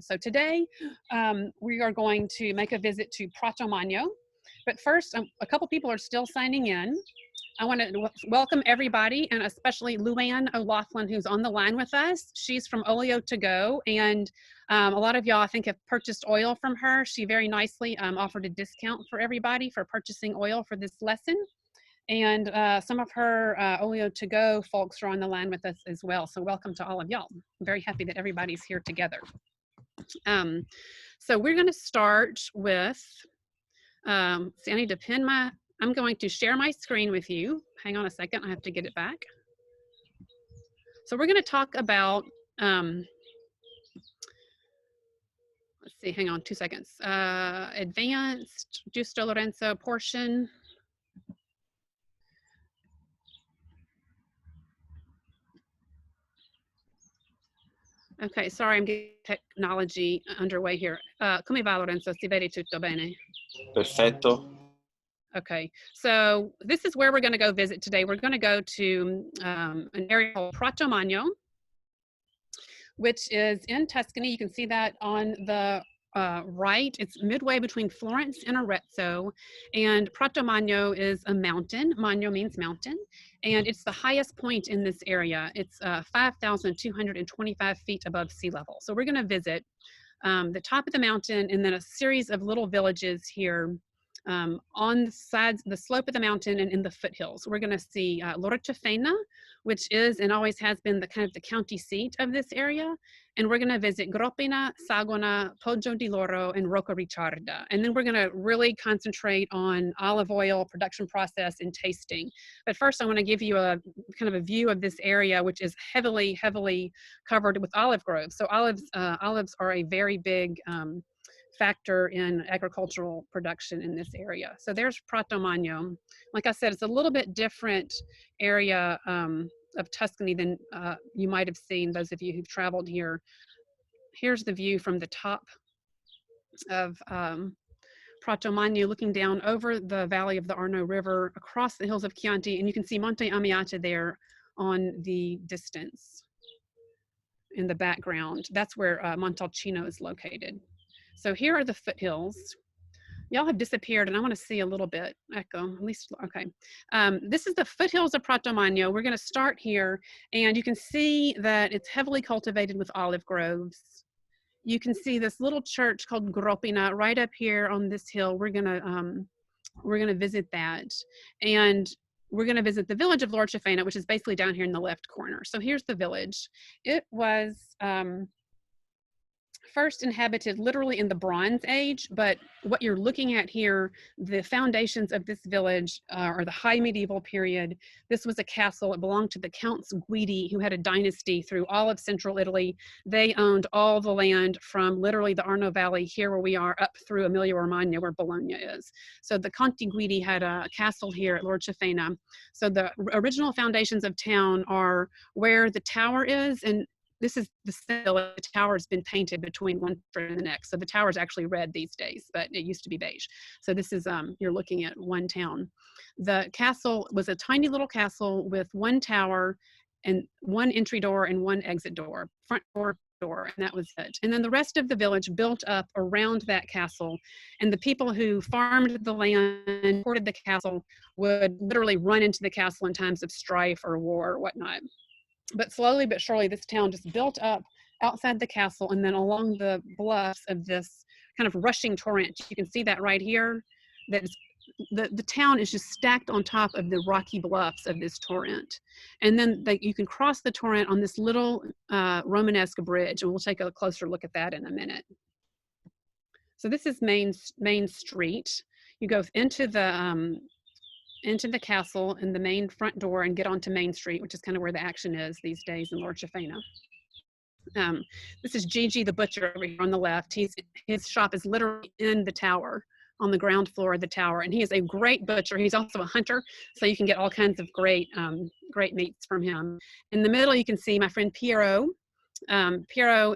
So today we are going to make a visit to Pratomagno. But first, a couple people are still signing in. I want to welcome everybody, and especially Luann O'Loughlin, who's on the line with us. She's from Oleo to Go, and a lot of y'all, I think, have purchased oil from her. She very nicely offered a discount for everybody for purchasing oil for this lesson. And some of her Oleo to Go folks are on the line with us as well. So welcome to all of y'all. I'm very happy that everybody's here together. So we're going to start with, see, I need to pin my, I'm going to share my screen with you. Hang on a second, I have to get it back. So we're going to talk about, let's see, hang on 2 seconds. Advanced Giusto Lorenzo portion. Okay, sorry, I'm getting technology underway here. Come va, Lorenzo? Si vede tutto bene? Perfetto. Okay, so this is where we're going to go visit today. We're going to go to an area called Pratomagno, which is in Tuscany. You can see that on the right. It's midway between Florence and Arezzo, and Pratomagno is a mountain. Magno means mountain, and it's the highest point in this area. It's 5,225 feet above sea level. So we're going to visit the top of the mountain and then a series of little villages here on the sides, the slope of the mountain and in the foothills. We're going to see Loricefena, which is and always has been the kind of the county seat of this area. And we're going to visit Gropina, Sagona, Poggio di Loro, and Rocca Ricciarda. And then we're going to really concentrate on olive oil production process and tasting. But first, I want to give you a kind of a view of this area, which is heavily covered with olive groves. So olives are a very big factor in agricultural production in this area. So there's Pratomagno. Like I said, it's a little bit different area of Tuscany than you might have seen, those of you who've traveled here. Here's the view from the top of Pratomagno, looking down over the valley of the Arno River, across the hills of Chianti, and you can see Monte Amiata there on the distance in the background. That's where Montalcino is located. So here are the foothills. Y'all have disappeared, and I want to see a little bit. Echo, at least, okay. This is the foothills of Pratomagno. We're going to start here, and you can see that it's heavily cultivated with olive groves. You can see this little church called Gropina right up here on this hill. We're gonna visit that, and we're going to visit the village of Loricefena, which is basically down here in the left corner. So here's the village. It was first inhabited literally in the Bronze Age, but what you're looking at here, the foundations of this village are the high medieval period. This was a castle. It belonged to the Counts Guidi, who had a dynasty through all of central Italy. They owned all the land from literally the Arno Valley here where we are up through Emilia-Romagna where Bologna is. So the Conti Guidi had a castle here at Loricefena. So the original foundations of town are where the tower is, and this is the tower has been painted between one and the next. So the tower is actually red these days, but it used to be beige. So this is, you're looking at one town. The castle was a tiny little castle with one tower and one entry door and one exit door, front door, and that was it. And then the rest of the village built up around that castle. And the people who farmed the land, supported the castle, would literally run into the castle in times of strife or war or whatnot. But slowly but surely, this town just built up outside the castle and then along the bluffs of this kind of rushing torrent. You can see that right here. That is, the town is just stacked on top of the rocky bluffs of this torrent. And then you can cross the torrent on this little Romanesque bridge, and we'll take a closer look at that in a minute. So this is Main Street. You go into the castle in the main front door and get onto Main Street, which is kind of where the action is these days in Loricefena. This is Gigi the butcher over here on the left. His shop is literally in the tower, on the ground floor of the tower, and he is a great butcher. He's also a hunter, so you can get all kinds of great meats from him. In the middle, you can see my friend Piro. Piro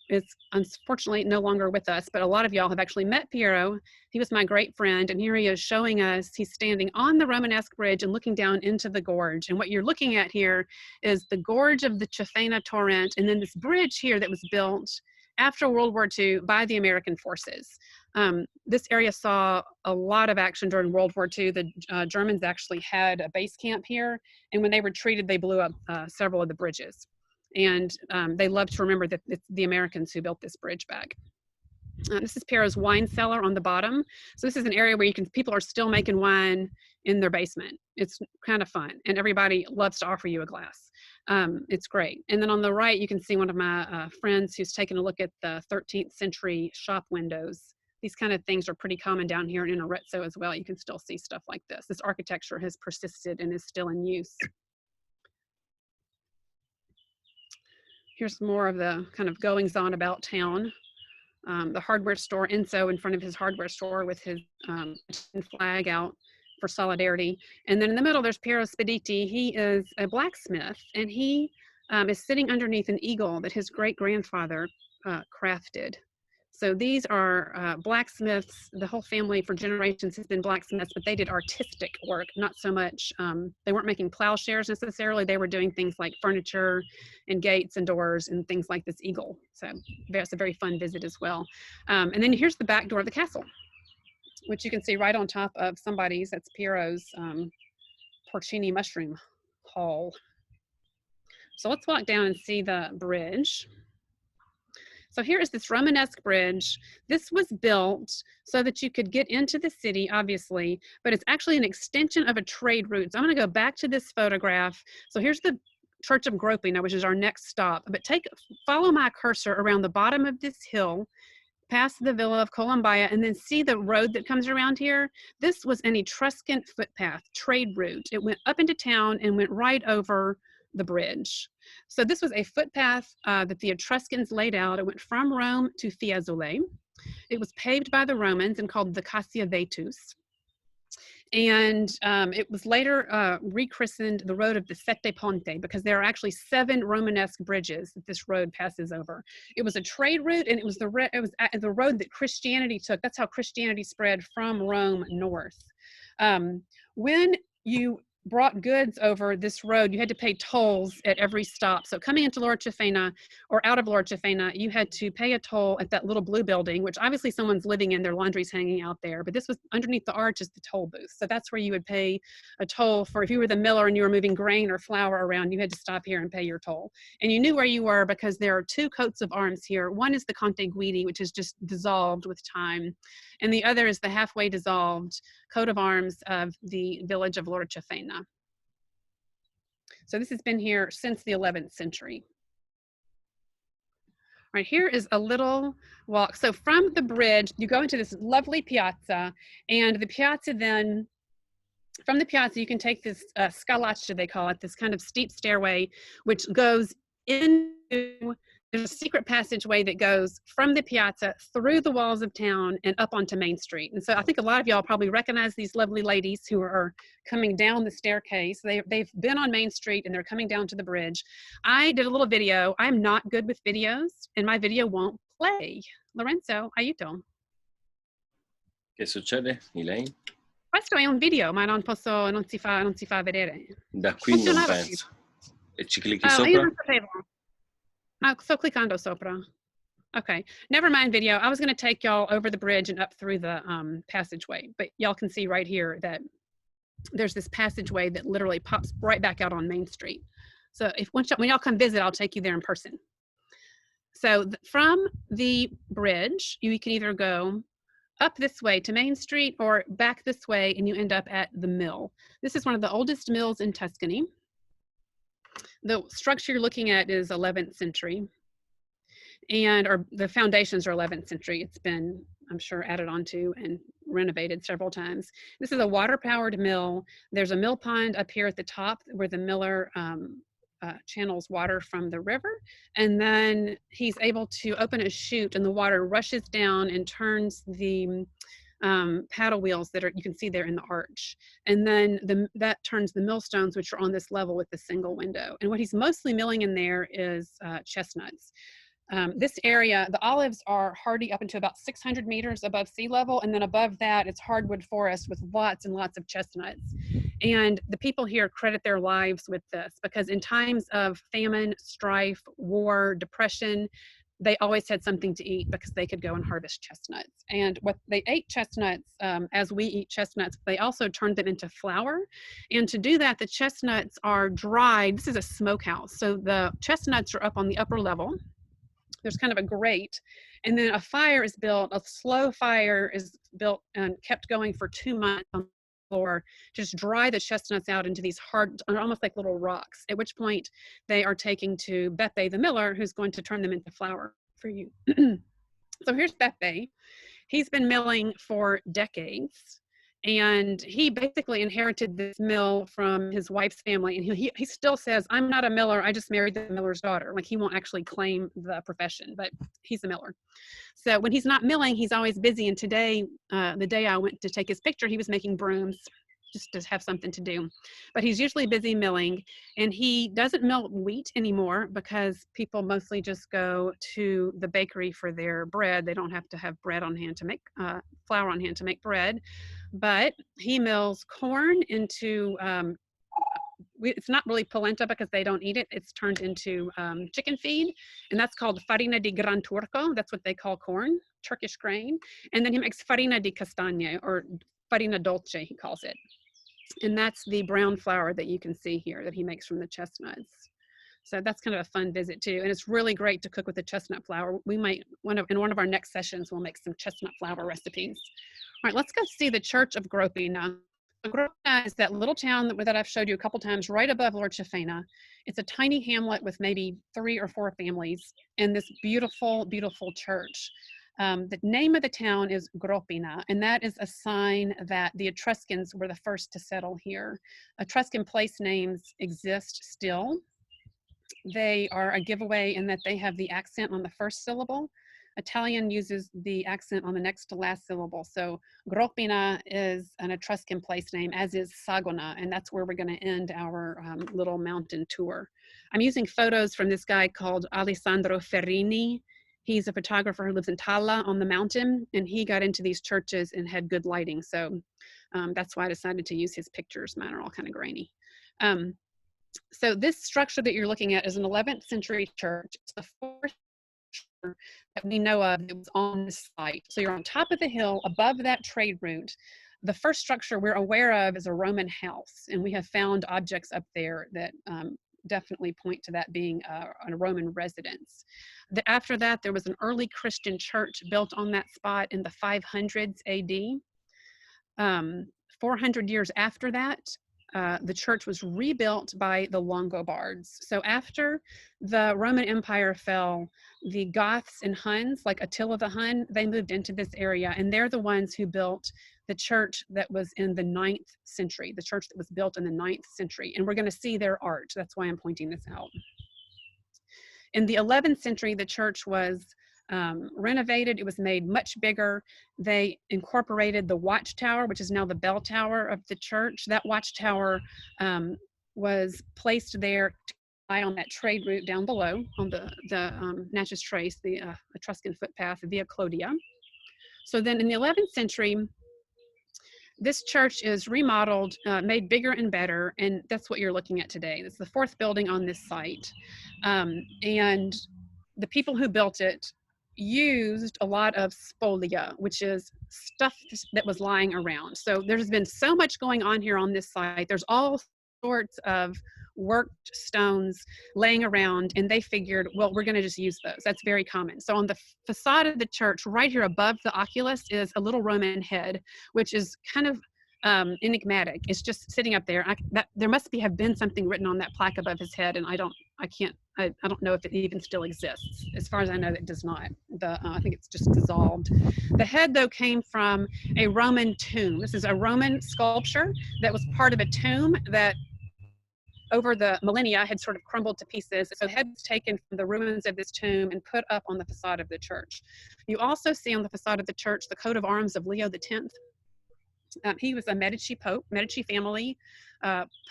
is unfortunately no longer with us, but a lot of y'all have actually met Piro. He was my great friend, and here he is showing us, he's standing on the Romanesque Bridge and looking down into the gorge. And what you're looking at here is the gorge of the Cefena torrent, and then this bridge here that was built after World War II by the American forces. This area saw a lot of action during World War II. The Germans actually had a base camp here, and when they retreated, they blew up several of the bridges. And they love to remember that it's the Americans who built this bridge back. This is Piro's wine cellar on the bottom. So this is an area where people are still making wine in their basement. It's kind of fun, and everybody loves to offer you a glass. It's great. And then on the right, you can see one of my friends who's taken a look at the 13th century shop windows. These kind of things are pretty common down here in Arezzo as well. You can still see stuff like this. This architecture has persisted and is still in use. Here's more of the kind of goings on about town. The hardware store, Enzo in front of his hardware store with his flag out for solidarity. And then in the middle, there's Piro Spediti. He is a blacksmith, and he is sitting underneath an eagle that his great-grandfather crafted. So these are blacksmiths. The whole family for generations has been blacksmiths, but they did artistic work, not so much, they weren't making plowshares necessarily. They were doing things like furniture and gates and doors and things like this eagle. So that's a very fun visit as well. And then here's the back door of the castle, which you can see right on top of somebody's. That's Piro's porcini mushroom hall. So let's walk down and see the bridge. So here is this Romanesque bridge. This was built so that you could get into the city, obviously, but it's actually an extension of a trade route. So I'm going to go back to this photograph. So here's the Church of Gropina, which is our next stop. But follow my cursor around the bottom of this hill, past the Villa of Colombaia, and then see the road that comes around here. This was an Etruscan footpath, trade route. It went up into town and went right over the bridge. So this was a footpath that the Etruscans laid out. It went from Rome to Fiesole. It was paved by the Romans and called the Cassia Vetus. And it was later rechristened the Road of the Sette Ponte, because there are actually 7 Romanesque bridges that this road passes over. It was a trade route, and it was the road that Christianity took. That's how Christianity spread from Rome north. When you brought goods over this road, you had to pay tolls at every stop. So coming into Lord Chafena or out of Lord Chafena, you had to pay a toll at that little blue building, which obviously someone's living in, their laundry's hanging out there, but this was underneath the arch is the toll booth. So that's where you would pay a toll for, if you were the miller and you were moving grain or flour around, you had to stop here and pay your toll. And you knew where you were because there are 2 coats of arms here. One is the Conte Guidi, which is just dissolved with time. And the other is the halfway dissolved coat of arms of the village of Lord Chafena. So this has been here since the 11th century. All right, here is a little walk. So from the bridge, you go into this lovely piazza, and the piazza then, from the piazza, you can take this scalaccia, they call it, this kind of steep stairway, which goes into, there's a secret passageway that goes from the piazza through the walls of town and up onto Main Street. And so I think a lot of y'all probably recognize these lovely ladies who are coming down the staircase. They've been on Main Street and they're coming down to the bridge. I did a little video. I'm not good with videos and my video won't play. Lorenzo, aiuto. Che succede di lei? Questo è un video, ma non si fa vedere. Da qui non penso. E ci clicchi Io sopra? non sapevo. Sto cliccando sopra. Okay, never mind video. I was going to take y'all over the bridge and up through the passageway, but y'all can see right here that there's this passageway that literally pops right back out on Main Street. So when y'all come visit, I'll take you there in person. So from the bridge, you can either go up this way to Main Street or back this way and you end up at the mill. This is one of the oldest mills in Tuscany. The structure you're looking at is 11th century, or the foundations are 11th century. It's been, I'm sure, added onto and renovated several times. This is a water-powered mill. There's a mill pond up here at the top where the miller channels water from the river, and then he's able to open a chute and the water rushes down and turns the paddle wheels that you can see there in the arch. And then that turns the millstones, which are on this level with the single window. And what he's mostly milling in there is chestnuts. This area, the olives are hardy up into about 600 meters above sea level. And then above that, it's hardwood forest with lots and lots of chestnuts. And the people here credit their lives with this because in times of famine, strife, war, depression, they always had something to eat because they could go and harvest chestnuts. And what they ate chestnuts, as we eat chestnuts, they also turned them into flour. And to do that, the chestnuts are dried. This is a smokehouse. So the chestnuts are up on the upper level. There's kind of a grate, and then a fire is built, a slow fire is built and kept going for 2 months on the floor to just dry the chestnuts out into these hard, almost like little rocks, at which point they are taken to Beppe the miller, who's going to turn them into flour for you. So here's Beppe. He's been milling for decades. And he basically inherited this mill from his wife's family. And he still says, I'm not a miller, I just married the miller's daughter. Like, he won't actually claim the profession, but he's a miller. So when he's not milling, he's always busy. And today, the day I went to take his picture, he was making brooms just to have something to do. But he's usually busy milling, and he doesn't mill wheat anymore because people mostly just go to the bakery for their bread. They don't have to have bread on hand to make flour on hand to make bread. But he mills corn into it's not really polenta because they don't eat it. It's turned into chicken feed, and that's called farina di gran turco. That's what they call corn, Turkish grain. And then he makes farina di castagne, or farina dolce, he calls it. And that's the brown flour that you can see here that he makes from the chestnuts. So that's kind of a fun visit too. And it's really great to cook with the chestnut flour. We might, in one of our next sessions, we'll make some chestnut flour recipes. All right, let's go see the Church of Gropina. Gropina is that little town that I've showed you a couple times right above Lord Chafena. It's a tiny hamlet with maybe 3 or 4 families and this beautiful, beautiful church. The name of the town is Gropina, and that is a sign that the Etruscans were the first to settle here. Etruscan place names exist still. They are a giveaway in that they have the accent on the first syllable. Italian uses the accent on the next to last syllable. So Gropina is an Etruscan place name, as is Sagona, and that's where we're going to end our little mountain tour. I'm using photos from this guy called Alessandro Ferrini. He's a photographer who lives in Talla on the mountain, and he got into these churches and had good lighting. So that's why I decided to use his pictures. Mine are all kind of grainy. So this structure that you're looking at is an 11th century church. It's the fourth that we know of that was on this site. So you're on top of the hill above that trade route. The first structure we're aware of is a Roman house, and we have found objects up there that definitely point to that being a Roman residence. After that, there was an early Christian church built on that spot in the 500s AD. 400 years after that, the church was rebuilt by the Longobards. So after the Roman Empire fell, the Goths and Huns, like Attila the Hun, they moved into this area, and they're the ones who built the church that was in the 9th century, the church that was built in the 9th century. And we're going to see their art. That's why I'm pointing this out. In the 11th century, the church was renovated. It was made much bigger. They incorporated the watchtower, which is now the bell tower of the church. That watchtower was placed there to lie on that trade route down below on the Natchez Trace, the Etruscan footpath via Clodia. So then in the 11th century, this church is remodeled, made bigger and better, and that's what you're looking at today. It's the 4th building on this site. And the people who built it used a lot of spolia, which is stuff that was lying around. So there's been so much going on here on this site. There's all sorts of worked stones laying around, and they figured, well, we're going to just use those. That's very common. So on the facade of the church, right here above the oculus, is a little Roman head, which is kind of enigmatic. It's just sitting up there. There must have been something written on that plaque above his head, and I don't know if it even still exists. As far as I know, it does not. I think it's just dissolved. The head, though, came from a Roman tomb. This is a Roman sculpture that was part of a tomb that over the millennia had sort of crumbled to pieces. So the head was taken from the ruins of this tomb and put up on the facade of the church. You also see on the facade of the church the coat of arms of Leo X. He was a Medici Pope, Medici family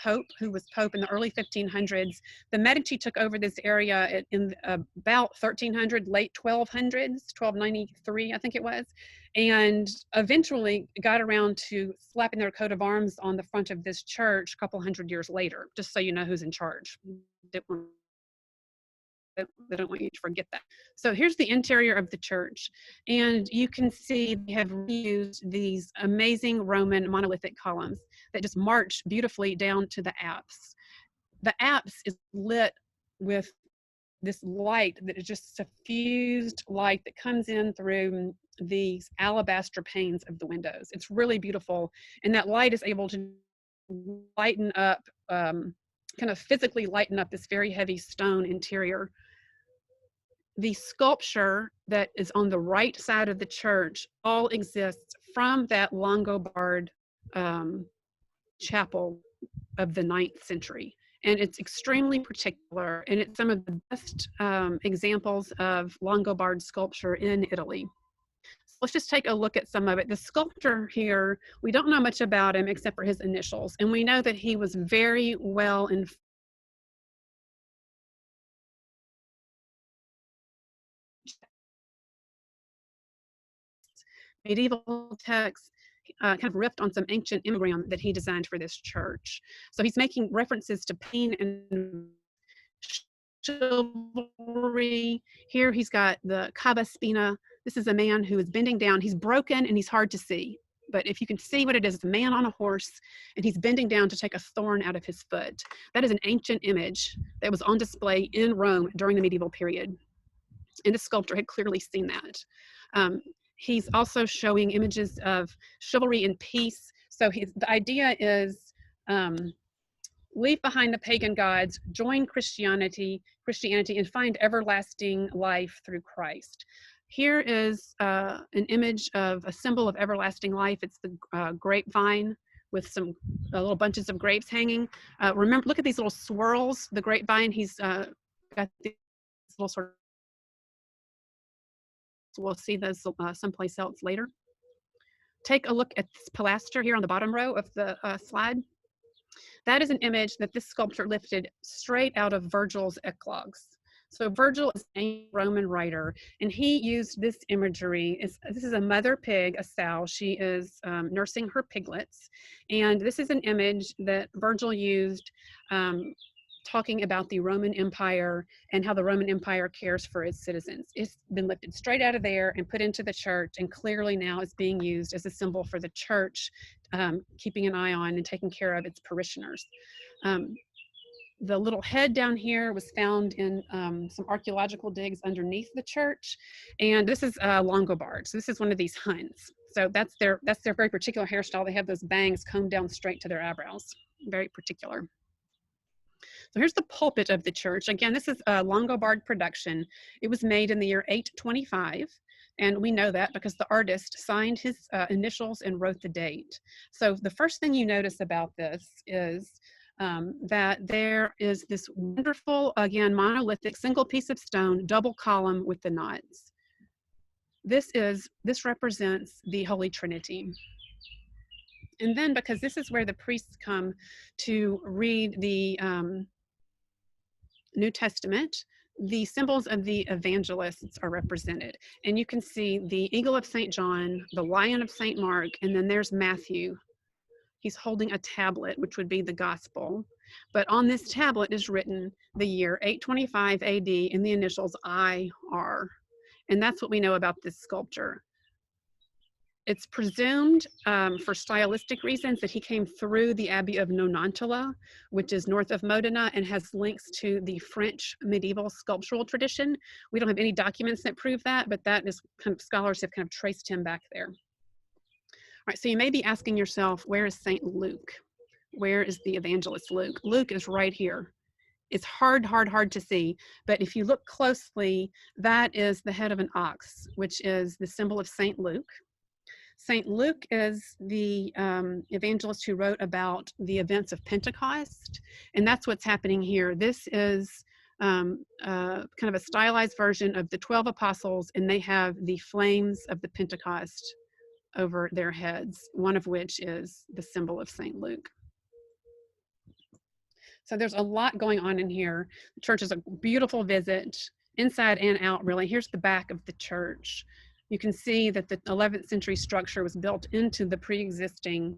Pope, who was Pope in the early 1500s. The Medici took over this area in about 1300, late 1200s, 1293, I think it was, and eventually got around to slapping their coat of arms on the front of this church a couple hundred years later, just so you know who's in charge. They don't want you to forget that. So here's the interior of the church, and you can see they have reused these amazing Roman monolithic columns that just march beautifully down to the apse. The apse is lit with this light that is just suffused light that comes in through these alabaster panes of the windows. It's really beautiful, and that light is able to lighten up, kind of physically lighten up this very heavy stone interior. The sculpture that is on the right side of the church all exists from that Longobarд chapel of the 9th century. And it's extremely particular, and it's some of the best examples of Longobards sculpture in Italy. So let's just take a look at some of it. The sculptor here, we don't know much about him except for his initials, and we know that he was very well informed. Medieval texts, kind of riffed on some ancient imagram that he designed for this church. So he's making references to pain and chivalry. Here he's got the cava spina. This is a man who is bending down. He's broken and he's hard to see. But if you can see what it is, it's a man on a horse, and he's bending down to take a thorn out of his foot. That is an ancient image that was on display in Rome during the medieval period. And the sculptor had clearly seen that. He's also showing images of chivalry and peace. So the idea is leave behind the pagan gods, join Christianity, and find everlasting life through Christ. Here is an image of a symbol of everlasting life. It's the grapevine with some little bunches of grapes hanging. Remember, look at these little swirls. The grapevine, he's got these little sort of, we'll see those someplace else later. Take a look at this pilaster here on the bottom row of the slide. That is an image that this sculptor lifted straight out of Virgil's Eclogues. So Virgil is a Roman writer, and he used this imagery. This is a mother pig, a sow. She is nursing her piglets, and this is an image that Virgil used talking about the Roman Empire and how the Roman Empire cares for its citizens. It's been lifted straight out of there and put into the church, and clearly now it's being used as a symbol for the church, keeping an eye on and taking care of its parishioners. The little head down here was found in some archaeological digs underneath the church, and this is Longobard. So this is one of these Huns. So that's their very particular hairstyle. They have those bangs combed down straight to their eyebrows. Very particular. So here's the pulpit of the church. Again, this is a Longobard production. It was made in the year 825, and we know that because the artist signed his initials and wrote the date. So the first thing you notice about this is that there is this wonderful, again, monolithic single piece of stone, double column with the knots. This represents the Holy Trinity. And then, because this is where the priests come to read the New Testament, the symbols of the evangelists are represented. And you can see the eagle of St. John, the lion of St. Mark, and then there's Matthew. He's holding a tablet, which would be the gospel. But on this tablet is written the year 825 AD in the initials IR. And that's what we know about this sculpture. It's presumed for stylistic reasons that he came through the Abbey of Nonantola, which is north of Modena and has links to the French medieval sculptural tradition. We don't have any documents that prove that, but that is kind of, scholars have kind of traced him back there. All right, so you may be asking yourself, where is St. Luke? Where is the evangelist Luke? Luke is right here. It's hard to see, but if you look closely, that is the head of an ox, which is the symbol of St. Luke. St. Luke is the evangelist who wrote about the events of Pentecost, and that's what's happening here. This is kind of a stylized version of the 12 apostles, and they have the flames of the Pentecost over their heads, one of which is the symbol of St. Luke. So there's a lot going on in here. The church is a beautiful visit, inside and out, really. Here's the back of the church. You can see that the 11th century structure was built into the pre-existing,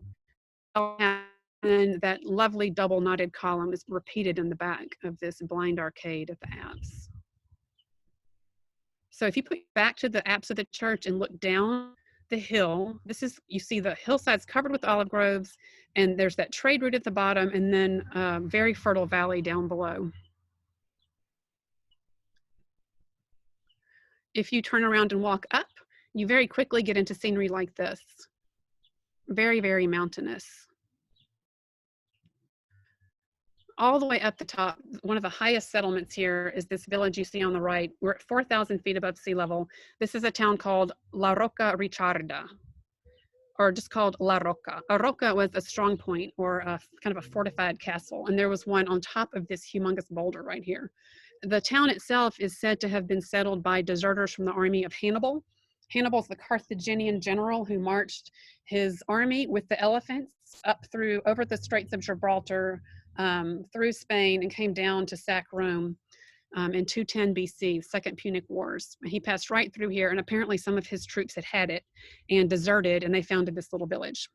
and that lovely double knotted column is repeated in the back of this blind arcade at the apse. So if you put back to the apse of the church and look down the hill, you see the hillsides covered with olive groves, and there's that trade route at the bottom, and then a very fertile valley down below. If you turn around and walk up, you very quickly get into scenery like this. Very, very mountainous. All the way up the top, one of the highest settlements here is this village you see on the right. We're at 4,000 feet above sea level. This is a town called La Rocca Ricciarda, or just called La Rocca. A rocca was a strong point, or a kind of a fortified castle, and there was one on top of this humongous boulder right here. The town itself is said to have been settled by deserters from the army of Hannibal. Hannibal's the Carthaginian general who marched his army with the elephants up over the Straits of Gibraltar, through Spain, and came down to sack Rome in 210 BC, Second Punic Wars. He passed right through here, and apparently some of his troops had it and deserted, and they founded this little village.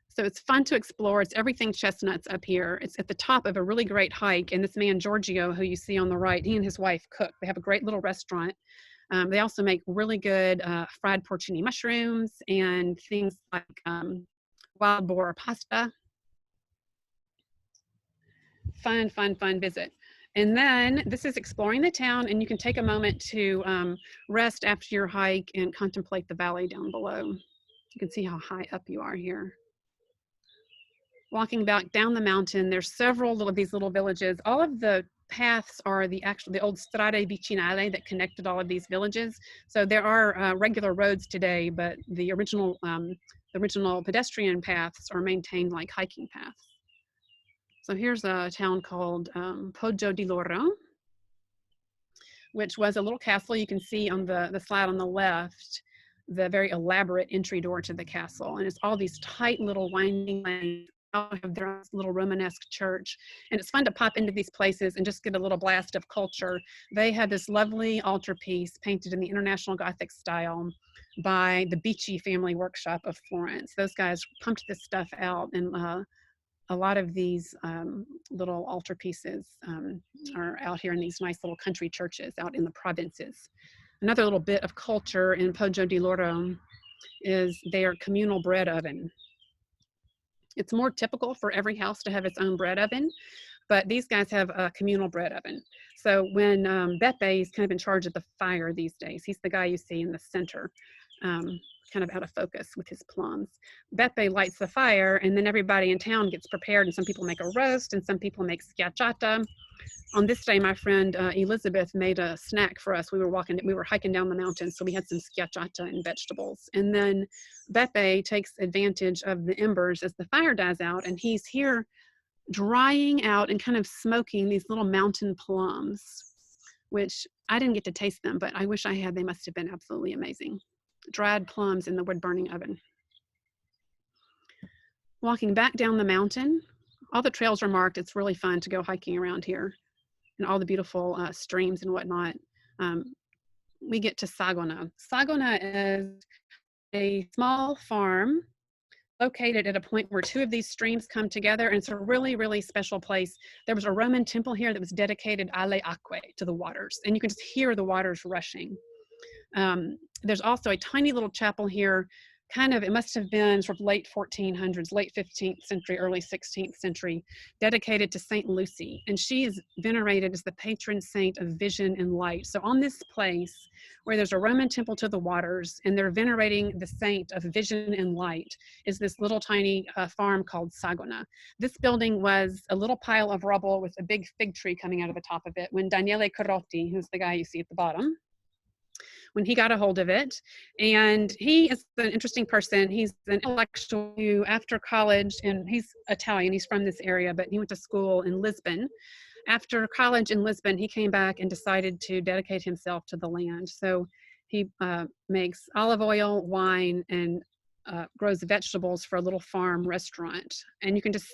So it's fun to explore. It's everything chestnuts up here. It's at the top of a really great hike, and this man, Giorgio, who you see on the right, he and his wife cook. They have a great little restaurant. They also make really good fried porcini mushrooms and things like wild boar pasta. Fun, fun, fun visit. And then this is exploring the town, and you can take a moment to rest after your hike and contemplate the valley down below. You can see how high up you are here. Walking back down the mountain, there's several of these little villages. All of the paths are the old strade vicinale that connected all of these villages. So there are regular roads today, but the original pedestrian paths are maintained like hiking paths. So here's a town called Poggio di Loro, which was a little castle. You can see on the slide on the left, the very elaborate entry door to the castle. And it's all these tight little winding lanes. They all have their own little Romanesque church. And it's fun to pop into these places and just get a little blast of culture. They had this lovely altarpiece painted in the International Gothic style by the Bicci family workshop of Florence. Those guys pumped this stuff out, and a lot of these little altarpieces are out here in these nice little country churches out in the provinces. Another little bit of culture in Poggio di Loro is their communal bread oven. It's more typical for every house to have its own bread oven, but these guys have a communal bread oven. So when Beppe is kind of in charge of the fire these days, he's the guy you see in the center, kind of out of focus with his plums. Beppe lights the fire, and then everybody in town gets prepared, and some people make a roast, and some people make schiacciata. On this day, my friend Elizabeth made a snack for us. We were hiking down the mountain, so we had some schiacciata and vegetables. And then Beppe takes advantage of the embers as the fire dies out, and he's here drying out and kind of smoking these little mountain plums, which I didn't get to taste them, but I wish I had. They must have been absolutely amazing. Dried plums in the wood-burning oven. Walking back down the mountain, all the trails are marked. It's really fun to go hiking around here, and all the beautiful streams and whatnot. We get to Sagona. Sagona is a small farm located at a point where two of these streams come together, and it's a really, really special place. There was a Roman temple here that was dedicated alle acque, to the waters, and you can just hear the waters rushing. There's also a tiny little chapel here, it must have been sort of late 1400s, late 15th century, early 16th century, dedicated to Saint Lucy. And she is venerated as the patron saint of vision and light. So on this place where there's a Roman temple to the waters, and they're venerating the saint of vision and light, is this little tiny farm called Sagona. This building was a little pile of rubble with a big fig tree coming out of the top of it when Daniele Carotti, who's the guy you see at the bottom, when he got a hold of it. And he is an interesting person. He's an intellectual who, after college, and he's Italian, he's from this area, but he went to school in Lisbon. After college in Lisbon, he came back and decided to dedicate himself to the land. So he makes olive oil, wine, and grows vegetables for a little farm restaurant. And you can just,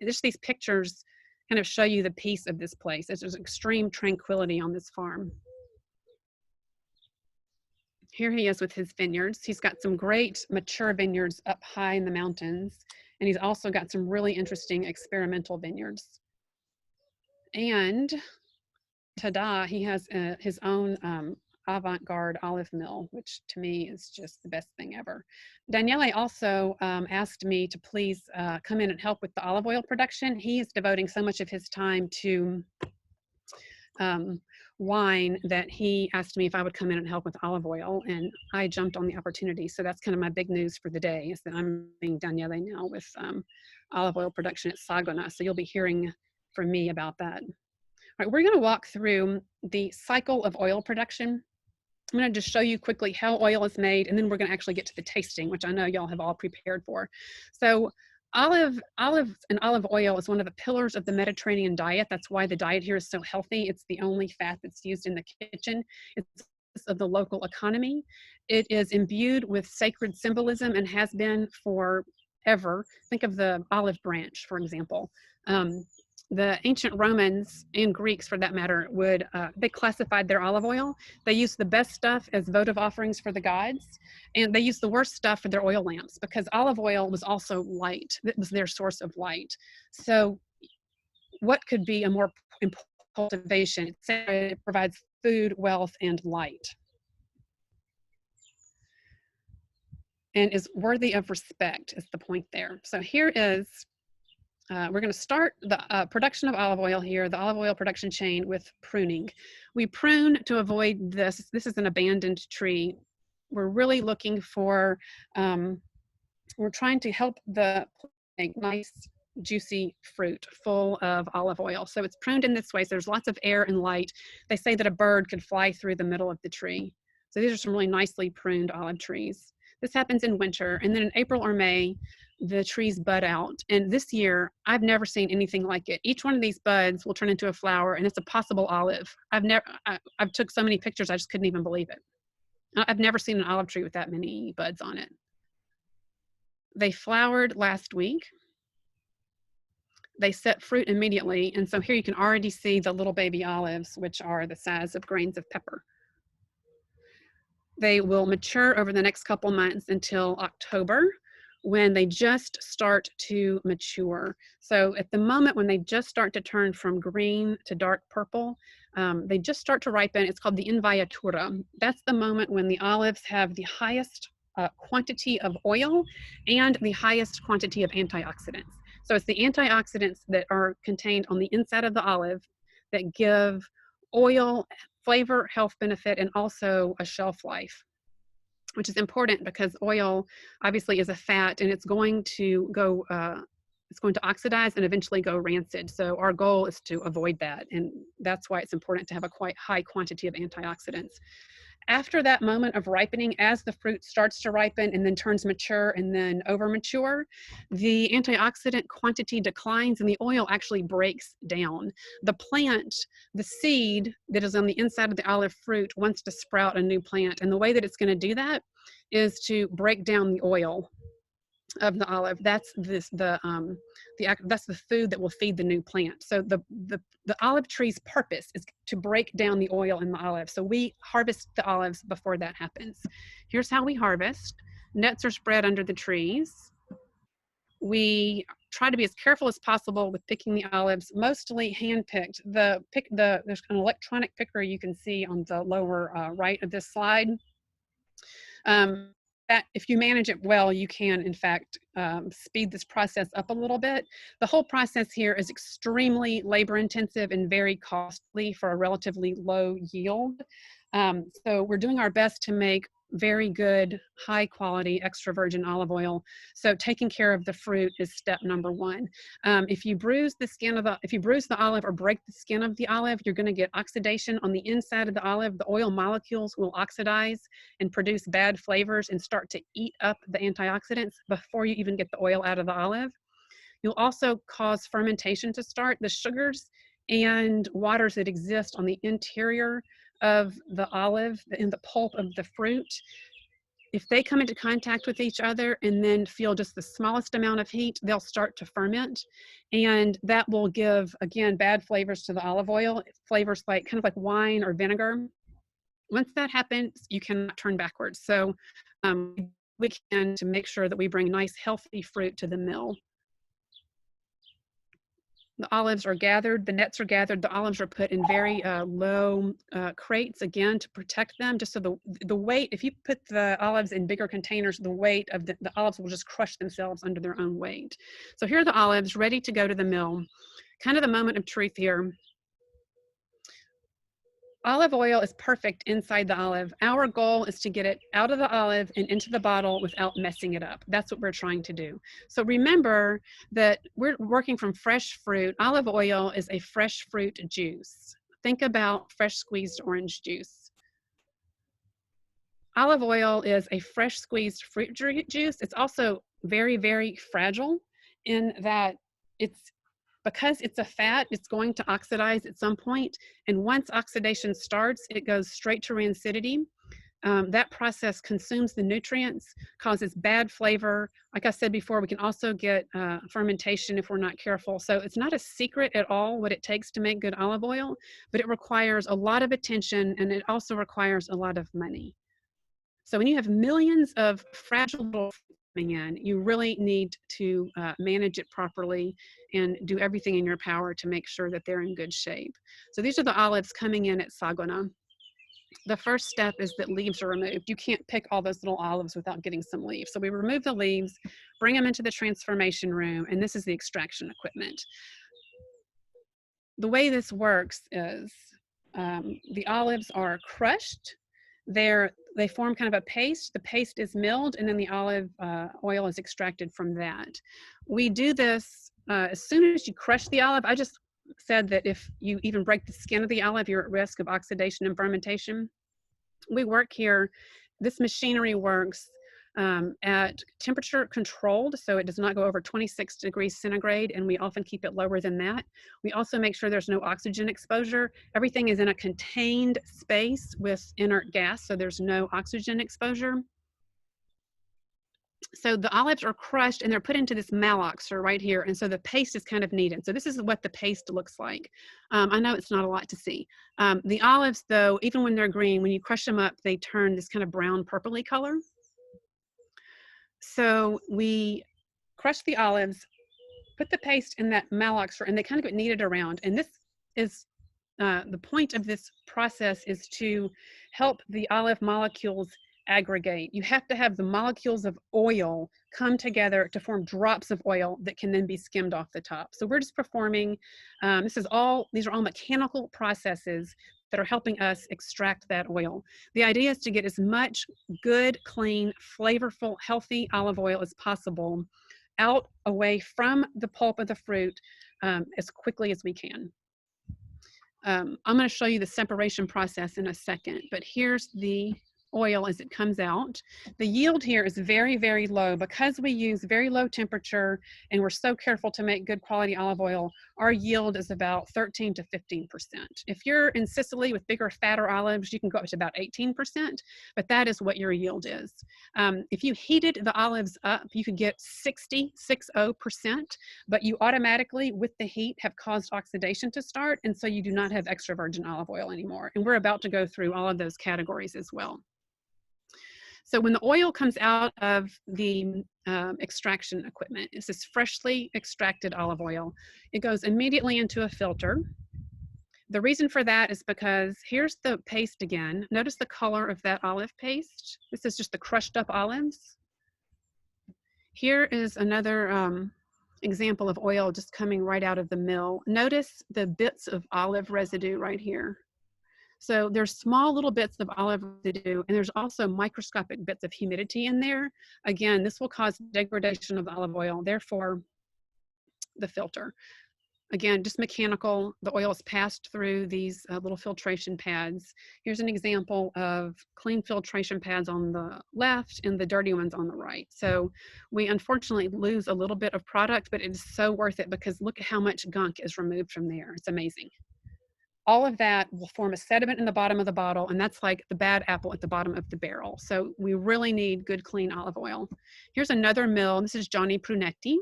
just these pictures kind of show you the peace of this place. There's extreme tranquility on this farm. Here he is with his vineyards. He's got some great mature vineyards up high in the mountains, and he's also got some really interesting experimental vineyards. And ta-da, he has his own avant-garde olive mill, which to me is just the best thing ever. Daniele also asked me to please come in and help with the olive oil production. He is devoting so much of his time to wine that he asked me if I would come in and help with olive oil, and I jumped on the opportunity. So that's kind of my big news for the day, is that I'm being Daniele now with olive oil production at Sagona. So you'll be hearing from me about that. All right, we're going to walk through the cycle of oil production. I'm going to just show you quickly how oil is made, and then we're going to actually get to the tasting, which I know y'all have all prepared for. So olive and olive oil is one of the pillars of the Mediterranean diet. That's why the diet here is so healthy. It's the only fat that's used in the kitchen. It's of the local economy. It is imbued with sacred symbolism and has been forever. Think of the olive branch, for example. The ancient Romans and Greeks, for that matter, they classified their olive oil. They used the best stuff as votive offerings for the gods, and they used the worst stuff for their oil lamps, because olive oil was also light. It was their source of light. So what could be a more important cultivation? It provides food, wealth, and light, and is worthy of respect, is the point there. So here is we're going to start the production of olive oil here, the olive oil production chain, with pruning. We prune to avoid this. This is an abandoned tree. We're really looking for, we're trying to help the make nice, juicy fruit full of olive oil. So it's pruned in this way. So there's lots of air and light. They say that a bird could fly through the middle of the tree. So these are some really nicely pruned olive trees. This happens in winter, and then in April or May, the trees bud out. And this year, I've never seen anything like it. Each one of these buds will turn into a flower, and it's a possible olive. I've took so many pictures, I just couldn't even believe it. I've never seen an olive tree with that many buds on it. They flowered last week. They set fruit immediately. And so here you can already see the little baby olives, which are the size of grains of pepper. They will mature over the next couple months until October, when they just start to mature. So at the moment when they just start to turn from green to dark purple, they just start to ripen. It's called the inviatura. That's the moment when the olives have the highest quantity of oil and the highest quantity of antioxidants. So it's the antioxidants that are contained on the inside of the olive that give oil flavor, health benefit, and also a shelf life, which is important because oil obviously is a fat, and it's going to go, it's going to oxidize and eventually go rancid. So our goal is to avoid that, and that's why it's important to have a quite high quantity of antioxidants. After that moment of ripening, as the fruit starts to ripen and then turns mature and then over mature, the antioxidant quantity declines and the oil actually breaks down. The plant, the seed that is on the inside of the olive fruit, wants to sprout a new plant. And the way that it's going to do that is to break down the oil of the olive. That's that's the food that will feed the new plant. So the olive tree's purpose is to break down the oil in the olive. So we harvest the olives before that happens. Here's how we harvest. Nets are spread under the trees. We try to be as careful as possible with picking the olives, mostly hand-picked. There's an electronic picker you can see on the lower right of this slide. That if you manage it well, you can, in fact, speed this process up a little bit. The whole process here is extremely labor-intensive and very costly for a relatively low yield. So we're doing our best to make very good, high quality extra virgin olive oil. So taking care of the fruit is step number one. If you bruise the olive or break the skin of the olive, you're going to get oxidation on the inside of the olive. The oil molecules will oxidize and produce bad flavors and start to eat up the antioxidants before you even get the oil out of the olive. You'll also cause fermentation to start. The sugars and waters that exist on the interior of the olive, in the pulp of the fruit, if they come into contact with each other and then feel just the smallest amount of heat, they'll start to ferment. And that will give, again, bad flavors to the olive oil, flavors like kind of like wine or vinegar. Once that happens, you cannot turn backwards. So we can to make sure that we bring nice, healthy fruit to the mill. The olives are gathered, the nets are gathered, the olives are put in very low crates, again, to protect them, just so the weight, if you put the olives in bigger containers, the weight of the olives will just crush themselves under their own weight. So here are the olives ready to go to the mill. Kind of the moment of truth here. Olive oil is perfect inside the olive. Our goal is to get it out of the olive and into the bottle without messing it up. That's what we're trying to do. So remember that we're working from fresh fruit. Olive oil is a fresh fruit juice. Think about fresh squeezed orange juice. Olive oil is a fresh squeezed fruit juice. It's also very, very fragile in that because it's a fat, it's going to oxidize at some point. And once oxidation starts, it goes straight to rancidity. That process consumes the nutrients, causes bad flavor. Like I said before, we can also get fermentation if we're not careful. So it's not a secret at all what it takes to make good olive oil, but it requires a lot of attention, and it also requires a lot of money. So when you have millions of fragile little coming in, you really need to manage it properly and do everything in your power to make sure that they're in good shape. So these are the olives coming in at Sagona. The first step is that leaves are removed. You can't pick all those little olives without getting some leaves. So we remove the leaves, bring them into the transformation room, and this is the extraction equipment. The way this works is the olives are crushed. They form kind of a paste. The paste is milled, and then the olive oil is extracted from that. We do this as soon as you crush the olive. I just said that if you even break the skin of the olive, you're at risk of oxidation and fermentation. We work here, this machinery works at temperature controlled, so it does not go over 26 degrees centigrade, and we often keep it lower than that. We also make sure there's no oxygen exposure. Everything is in a contained space with inert gas, so there's no oxygen exposure. So the olives are crushed and they're put into this maloxer right here, and so the paste is kind of kneaded. So this is what the paste looks like. I know it's not a lot to see. The olives, though, even when they're green, when you crush them up, they turn this kind of brown purpley color. So we crush the olives, put the paste in that maloxer, and they kind of get kneaded around. And this is the point of this process is to help the olive molecules aggregate. You have to have the molecules of oil come together to form drops of oil that can then be skimmed off the top. So we're just performing, these are all mechanical processes that are helping us extract that oil. The idea is to get as much good, clean, flavorful, healthy olive oil as possible out away from the pulp of the fruit as quickly as we can. I'm going to show you the separation process in a second, but here's the oil as it comes out. The yield here is very, very low because we use very low temperature and we're so careful to make good quality olive oil. Our yield is about 13 to 15%. If you're in Sicily with bigger, fatter olives, you can go up to about 18%, but that is what your yield is. If you heated the olives up, you could get 60%, but you automatically, with the heat, have caused oxidation to start, and so you do not have extra virgin olive oil anymore. And we're about to go through all of those categories as well. So when the oil comes out of the extraction equipment, this is freshly extracted olive oil. It goes immediately into a filter. The reason for that is because here's the paste again. Notice the color of that olive paste. This is just the crushed up olives. Here is another example of oil just coming right out of the mill. Notice the bits of olive residue right here. So there's small little bits of olive residue, and there's also microscopic bits of humidity in there. Again, this will cause degradation of the olive oil, therefore the filter. Again, just mechanical. The oil is passed through these little filtration pads. Here's an example of clean filtration pads on the left and the dirty ones on the right. So we unfortunately lose a little bit of product, but it is so worth it because look at how much gunk is removed from there. It's amazing. All of that will form a sediment in the bottom of the bottle, and that's like the bad apple at the bottom of the barrel. So we really need good, clean olive oil. Here's another mill. This is Johnny Brunetti,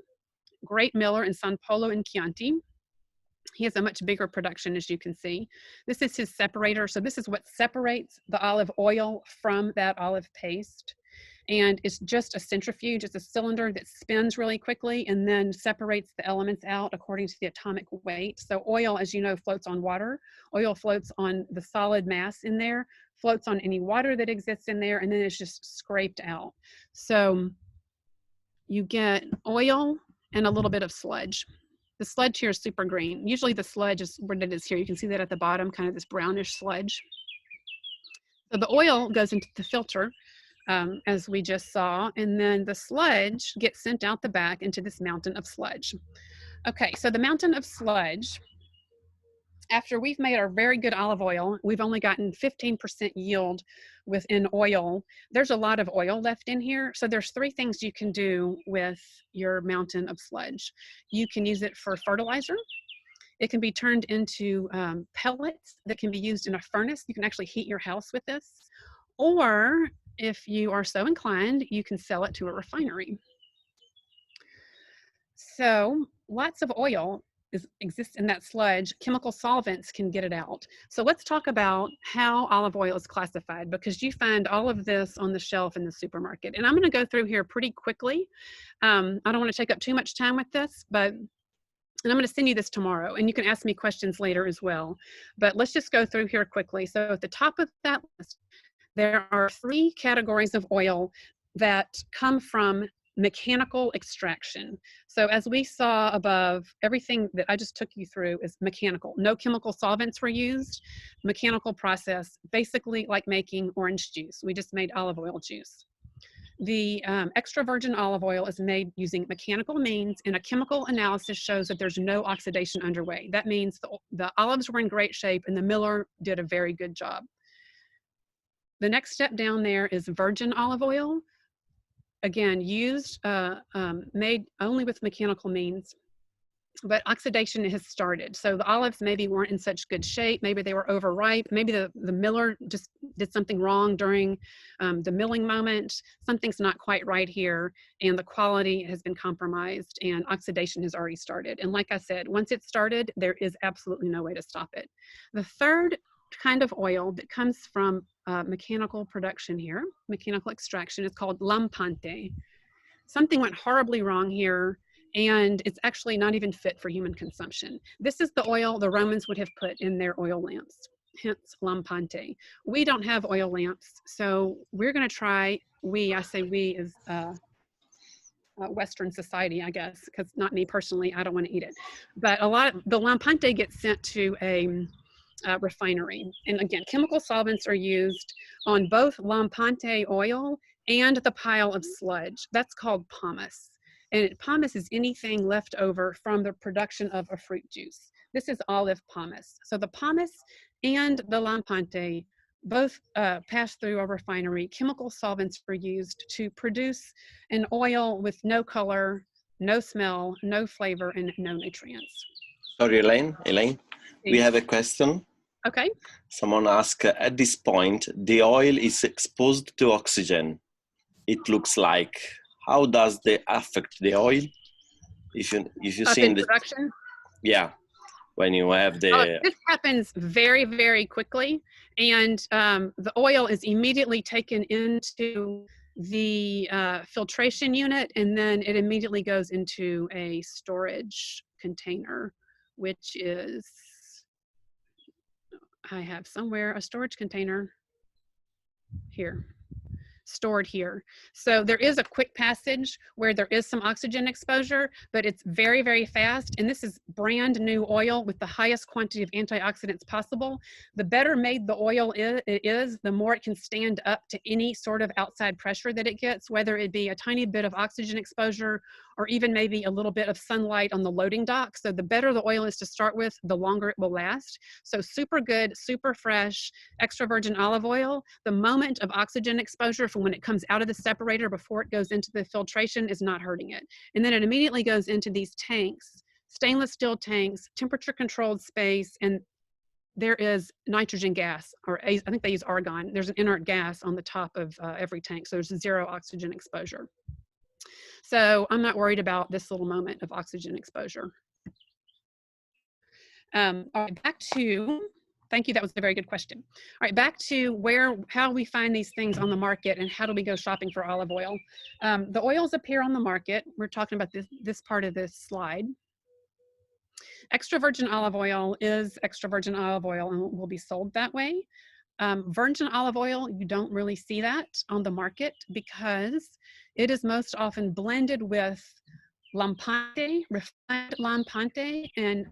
great miller in San Polo and Chianti. He has a much bigger production, as you can see. This is his separator. So this is what separates the olive oil from that olive paste. and it's just a centrifuge. It's a cylinder that spins really quickly and then separates the elements out according to the atomic weight. So oil, as you know, floats on water. Oil floats on the solid mass in there, floats on any water that exists in there, and then it's just scraped out. So you get oil and a little bit of sludge. The sludge here is super green. Usually the sludge is what it is here. You can see that at the bottom, kind of this brownish sludge. So the oil goes into the filter, as we just saw, and then the sludge gets sent out the back into this mountain of sludge. Okay, so the mountain of sludge, after we've made our very good olive oil, we've only gotten 15% yield within oil. There's a lot of oil left in here. So there's 3 things you can do with your mountain of sludge. You can use it for fertilizer. It can be turned into pellets that can be used in a furnace. You can actually heat your house with this. Or if you are so inclined, you can sell it to a refinery. So lots of oil exists in that sludge. Chemical solvents can get it out. So let's talk about how olive oil is classified, because you find all of this on the shelf in the supermarket. And I'm going to go through here pretty quickly. I don't want to take up too much time with this, and I'm going to send you this tomorrow, and you can ask me questions later as well. But let's just go through here quickly. So at the top of that list, there are 3 categories of oil that come from mechanical extraction. So as we saw above, everything that I just took you through is mechanical. No chemical solvents were used. Mechanical process, basically like making orange juice. We just made olive oil juice. The extra virgin olive oil is made using mechanical means, and a chemical analysis shows that there's no oxidation underway. That means the olives were in great shape and the miller did a very good job. The next step down there is virgin olive oil. Again, used, made only with mechanical means, but oxidation has started. So the olives maybe weren't in such good shape. Maybe they were overripe. Maybe the miller just did something wrong during the milling moment. Something's not quite right here, and the quality has been compromised, and oxidation has already started. And like I said, once it's started, there is absolutely no way to stop it. The third kind of oil that comes from mechanical production here, mechanical extraction, is called lampante. Something went horribly wrong here, and it's actually not even fit for human consumption. This is the oil the Romans would have put in their oil lamps, hence lampante. We don't have oil lamps, so we're going to try, I say we as Western society, I guess, because not me personally, I don't want to eat it. But the lampante gets sent to a refinery. And again, chemical solvents are used on both lampante oil and the pile of sludge. That's called pomace. And pomace is anything left over from the production of a fruit juice. This is olive pomace. So the pomace and the lampante both pass through a refinery. Chemical solvents are used to produce an oil with no color, no smell, no flavor, and no nutrients. Sorry, Elaine, we have a question. Okay. Someone asked, at this point, the oil is exposed to oxygen. It looks like. How does that affect the oil? If you see in the production? Yeah, when you have the... This happens very, very quickly, and the oil is immediately taken into the filtration unit, and then it immediately goes into a storage container, which is, I have somewhere a storage container here, stored here. So there is a quick passage where there is some oxygen exposure, but it's very, very fast. And this is brand new oil with the highest quantity of antioxidants possible. The better made the oil is, the more it can stand up to any sort of outside pressure that it gets, whether it be a tiny bit of oxygen exposure or even maybe a little bit of sunlight on the loading dock. So the better the oil is to start with, the longer it will last. So super good, super fresh, extra virgin olive oil. The moment of oxygen exposure from when it comes out of the separator before it goes into the filtration is not hurting it. And then it immediately goes into these tanks, stainless steel tanks, temperature controlled space, and there is nitrogen gas, or I think they use argon. There's an inert gas on the top of every tank, so there's 0 oxygen exposure. So I'm not worried about this little moment of oxygen exposure. All right, back to Thank you. That was a very good question. All right, back to how we find these things on the market and how do we go shopping for olive oil. The oils appear on the market. We're talking about this part of this slide. Extra virgin olive oil is extra virgin olive oil and will be sold that way. Virgin olive oil, you don't really see that on the market because it is most often blended with lampante, refined lampante, and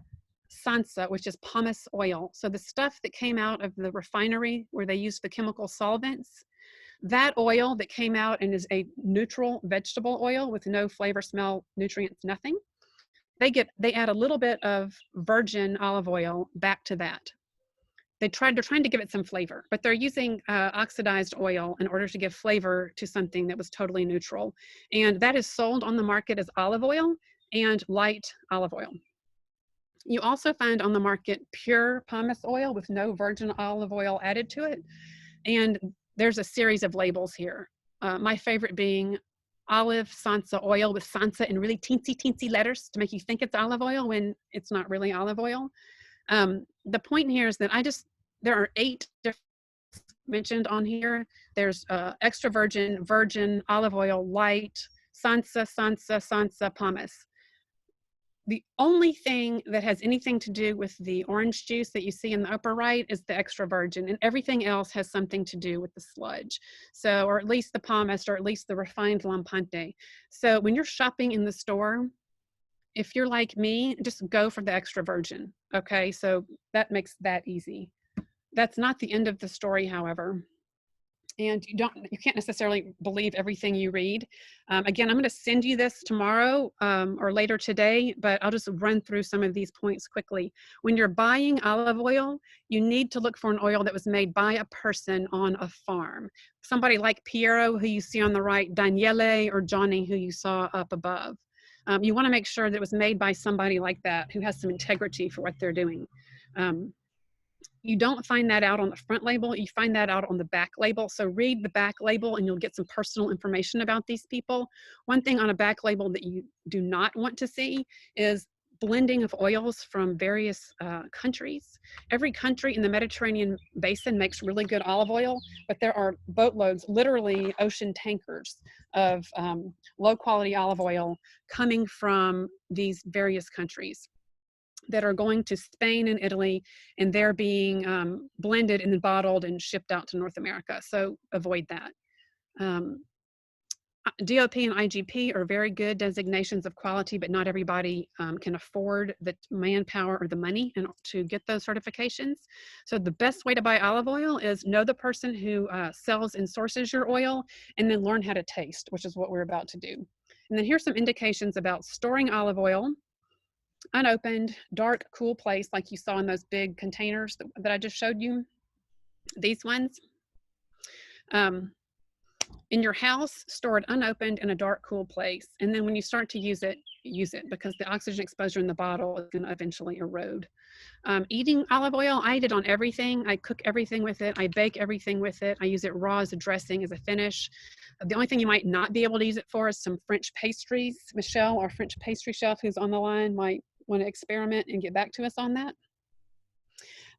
sansa, which is pomace oil. So the stuff that came out of the refinery where they use the chemical solvents, that oil that came out and is a neutral vegetable oil with no flavor, smell, nutrients, nothing, they add a little bit of virgin olive oil back to that. They're trying to give it some flavor, but they're using oxidized oil in order to give flavor to something that was totally neutral. And that is sold on the market as olive oil and light olive oil. You also find on the market pure pomace oil with no virgin olive oil added to it. And there's a series of labels here. My favorite being olive sansa oil with sansa in really teensy letters to make you think it's olive oil when it's not really olive oil. The point here is that there are 8 different mentioned on here. There's extra virgin, virgin, olive oil, light, sansa, pomace. The only thing that has anything to do with the orange juice that you see in the upper right is the extra virgin, and everything else has something to do with the sludge. So, or at least the pomace, or at least the refined lampante. So when you're shopping in the store, if you're like me, just go for the extra virgin. Okay, so that makes that easy. That's not the end of the story, however. And you can't necessarily believe everything you read. Again, I'm going to send you this tomorrow or later today, but I'll just run through some of these points quickly. When you're buying olive oil, you need to look for an oil that was made by a person on a farm. Somebody like Piro, who you see on the right, Daniele, or Johnny, who you saw up above. You want to make sure that it was made by somebody like that who has some integrity for what they're doing. You don't find that out on the front label, you find that out on the back label. So read the back label and you'll get some personal information about these people. One thing on a back label that you do not want to see is blending of oils from various countries. Every country in the Mediterranean basin makes really good olive oil, but there are boatloads, literally ocean tankers of low quality olive oil coming from these various countries that are going to Spain and Italy, and they're being blended and then bottled and shipped out to North America. So avoid that. DOP and IGP are very good designations of quality, but not everybody can afford the manpower or the money to get those certifications. So the best way to buy olive oil is know the person who sells and sources your oil, and then learn how to taste, which is what we're about to do. And then here's some indications about storing olive oil. Unopened, dark, cool place like you saw in those big containers that I just showed you. These ones. In your house, store it unopened in a dark, cool place. And then when you start to use it because the oxygen exposure in the bottle is going to eventually erode. Eating olive oil, I eat it on everything. I cook everything with it. I bake everything with it. I use it raw as a dressing, as a finish. The only thing you might not be able to use it for is some French pastries. Michelle, our French pastry chef who's on the line, might want to experiment and get back to us on that.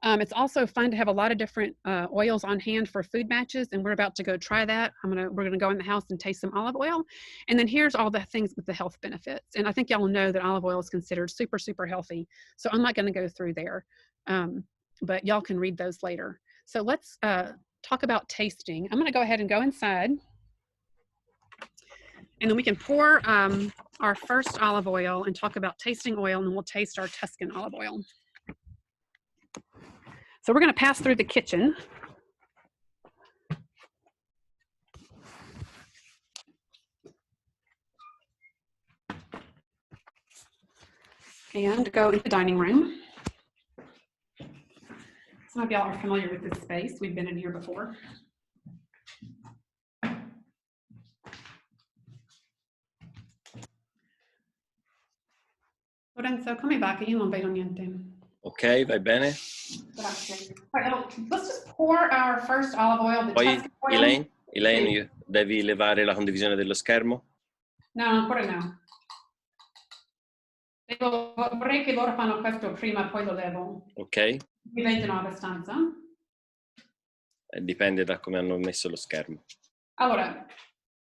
It's also fun to have a lot of different oils on hand for food matches, and we're about to go try that. We're gonna go in the house and taste some olive oil. And then here's all the things with the health benefits. And I think y'all know that olive oil is considered super, super healthy. So I'm not gonna go through there, but y'all can read those later. So let's talk about tasting. I'm gonna go ahead and go inside, and then we can pour our first olive oil and talk about tasting oil, and then we'll taste our Tuscan olive oil. So we're going to pass through the kitchen. And go into the dining room. Some of y'all are familiar with this space. We've been in here before. Lorenzo, come back, io non vedo niente. Ok, vai bene. Grazie. Right, let's just pour our first olive oil. The Poi, Tuscan oil. Elaine, devi levare la condivisione dello schermo? No, ancora no. Vorrei che loro fanno questo prima, poi lo levo. Ok. Vi vedono abbastanza? Dipende da come hanno messo lo schermo. Allora,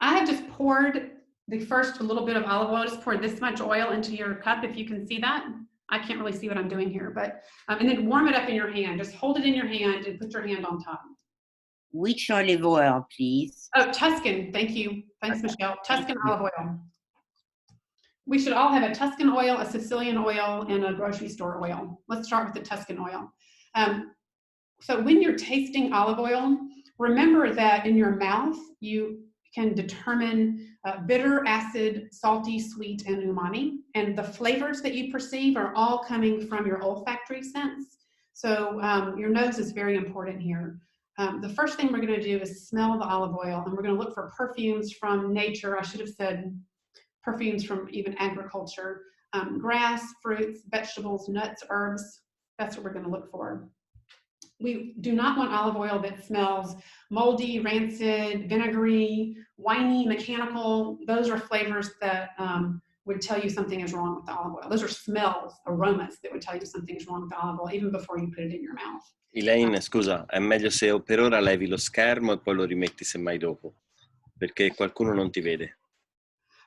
I have just poured the first little bit of olive oil. Just poured this much oil into your cup, if you can see that. I can't really see what I'm doing here, but and then warm it up in your hand. Just hold it in your hand and put your hand on top. Which olive oil, please? Oh, Tuscan. Thank you. Thanks, Michelle. Tuscan olive oil. We should all have a Tuscan oil, a Sicilian oil, and a grocery store oil. Let's start with the Tuscan oil. So when you're tasting olive oil, remember that in your mouth, you can determine bitter, acid, salty, sweet, and umami. And the flavors that you perceive are all coming from your olfactory sense. So your nose is very important here. The first thing we're going to do is smell the olive oil, and we're going to look for perfumes from nature. I should have said perfumes from even agriculture, grass, fruits, vegetables, nuts, herbs. That's what we're going to look for. We do not want olive oil that smells moldy, rancid, vinegary, winey, mechanical. Those are flavors that would tell you something is wrong with the olive oil. Those are smells, aromas that would tell you something is wrong with the olive oil, even before you put it in your mouth. Elaine, scusa, è meglio se per ora levi lo schermo e poi lo rimetti semmai dopo, perché qualcuno non ti vede.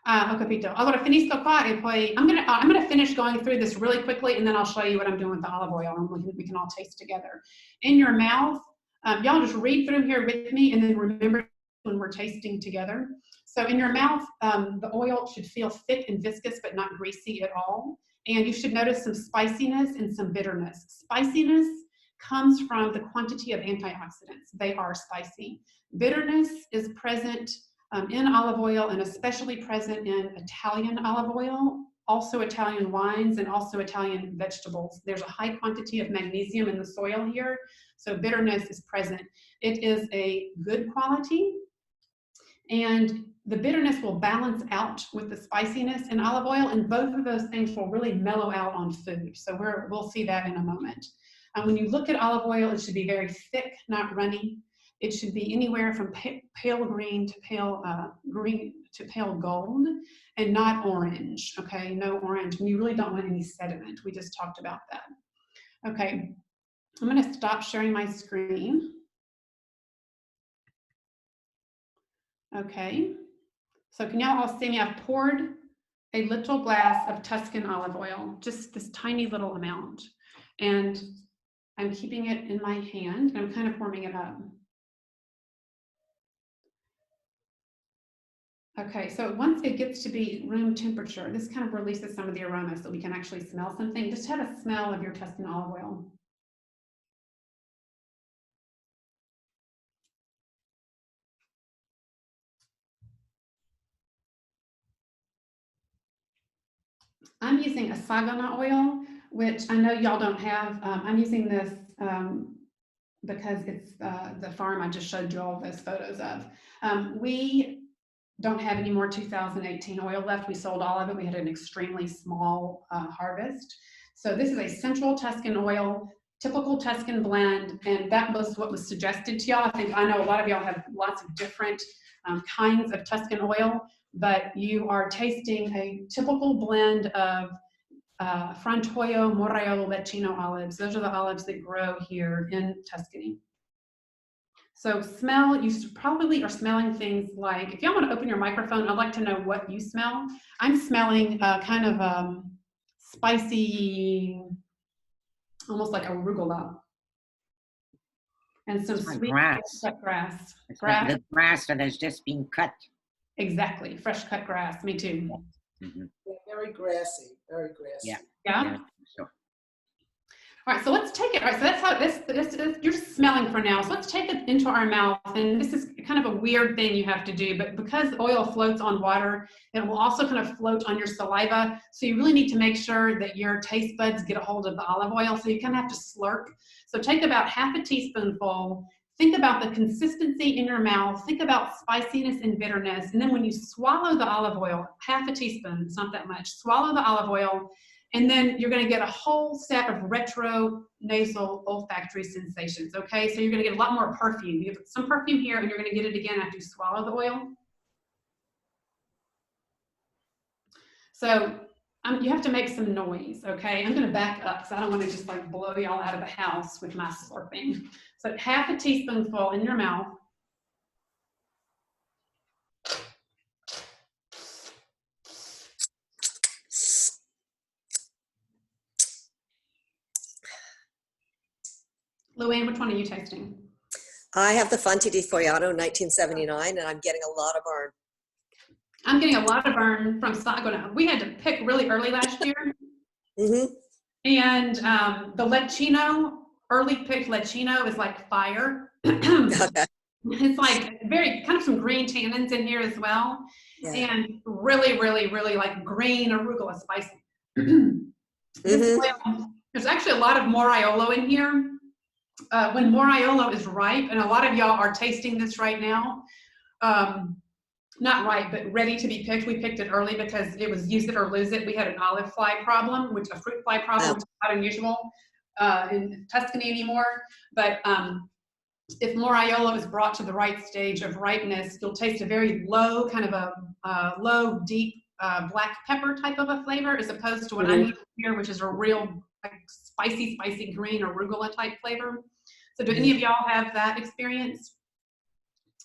Ho capito. Allora finisco qua e poi I'm gonna finish going through this really quickly, and then I'll show you what I'm doing with the olive oil, and we can all taste together. In your mouth, y'all just read through here with me, and then remember when we're tasting together. So in your mouth, the oil should feel thick and viscous, but not greasy at all. And you should notice some spiciness and some bitterness. Spiciness comes from the quantity of antioxidants. They are spicy. Bitterness is present in olive oil, and especially present in Italian olive oil, also Italian wines, and also Italian vegetables. There's a high quantity of magnesium in the soil here, so bitterness is present. It is a good quality, and the bitterness will balance out with the spiciness in olive oil, and both of those things will really mellow out on food. So we'll see that in a moment. When you look at olive oil, it should be very thick, not runny. It should be anywhere from pale green to pale gold, and not orange. Okay, no orange. And you really don't want any sediment. We just talked about that. Okay, I'm going to stop sharing my screen. Okay, so can y'all all see me? I've poured a little glass of Tuscan olive oil, just this tiny little amount, and I'm keeping it in my hand, and I'm kind of warming it up. Okay, so once it gets to be room temperature, this kind of releases some of the aroma so we can actually smell something. Just have a smell of your Tuscan olive oil. I'm using a Sagana oil, which I know y'all don't have. I'm using this because it's the farm I just showed you all those photos of. We don't have any more 2018 oil left. We sold all of it. We had an extremely small harvest. So this is a central Tuscan oil, typical Tuscan blend, and that was what was suggested to y'all. I know a lot of y'all have lots of different kinds of Tuscan oil, but you are tasting a typical blend of Frantoio, Morello, Lecchino olives. Those are the olives that grow here in Tuscany. So smell, you probably are smelling things like, if y'all want to open your microphone, I'd like to know what you smell. I'm smelling kind of spicy, almost like arugula. And some sweet cut grass. The grass that has just been cut. Exactly, fresh cut grass, me too. Yeah, very grassy, very grassy. Yeah. Yeah? Sure. All right, so let's take it. All right, so that's how this you're smelling for now. So let's take it into our mouth, and this is kind of a weird thing you have to do, but because oil floats on water, it will also kind of float on your saliva. So you really need to make sure that your taste buds get a hold of the olive oil. So you kind of have to slurp. So take about half a teaspoonful. Think about the consistency in your mouth. Think about spiciness and bitterness. And then when you swallow the olive oil, half a teaspoon, it's not that much, swallow the olive oil. And then you're going to get a whole set of retro-nasal olfactory sensations, okay? So you're going to get a lot more perfume. You have some perfume here, and you're going to get it again after you swallow the oil. So You have to make some noise, okay? I'm gonna back up because I don't want to just like blow y'all out of the house with my slurping. So half a teaspoonful in your mouth. Luann, which one are you tasting? I have the Fonte di Fogliano 1979, and I'm getting a lot of burn. I'm getting a lot of burn from Sagona. We had to pick really early last year. Mm-hmm. And the Lecchino, early picked Lecchino is like fire. Okay. It's like very, kind of some green tannins in here as well. Yeah. And really, really, really like green arugula spicy. Mm-hmm. There's actually a lot of Moraiolo in here. When Moraiolo is ripe, and a lot of y'all are tasting this right now, not ripe, but ready to be picked. We picked it early because it was use it or lose it. We had an olive fly problem, which a fruit fly problem, which is not unusual in Tuscany anymore. But if Moraiolo is brought to the right stage of ripeness, you'll taste a very low, kind of a low, deep black pepper type of a flavor, as opposed to what I'm using here, which is a real like spicy green arugula type flavor. So do any of y'all have that experience?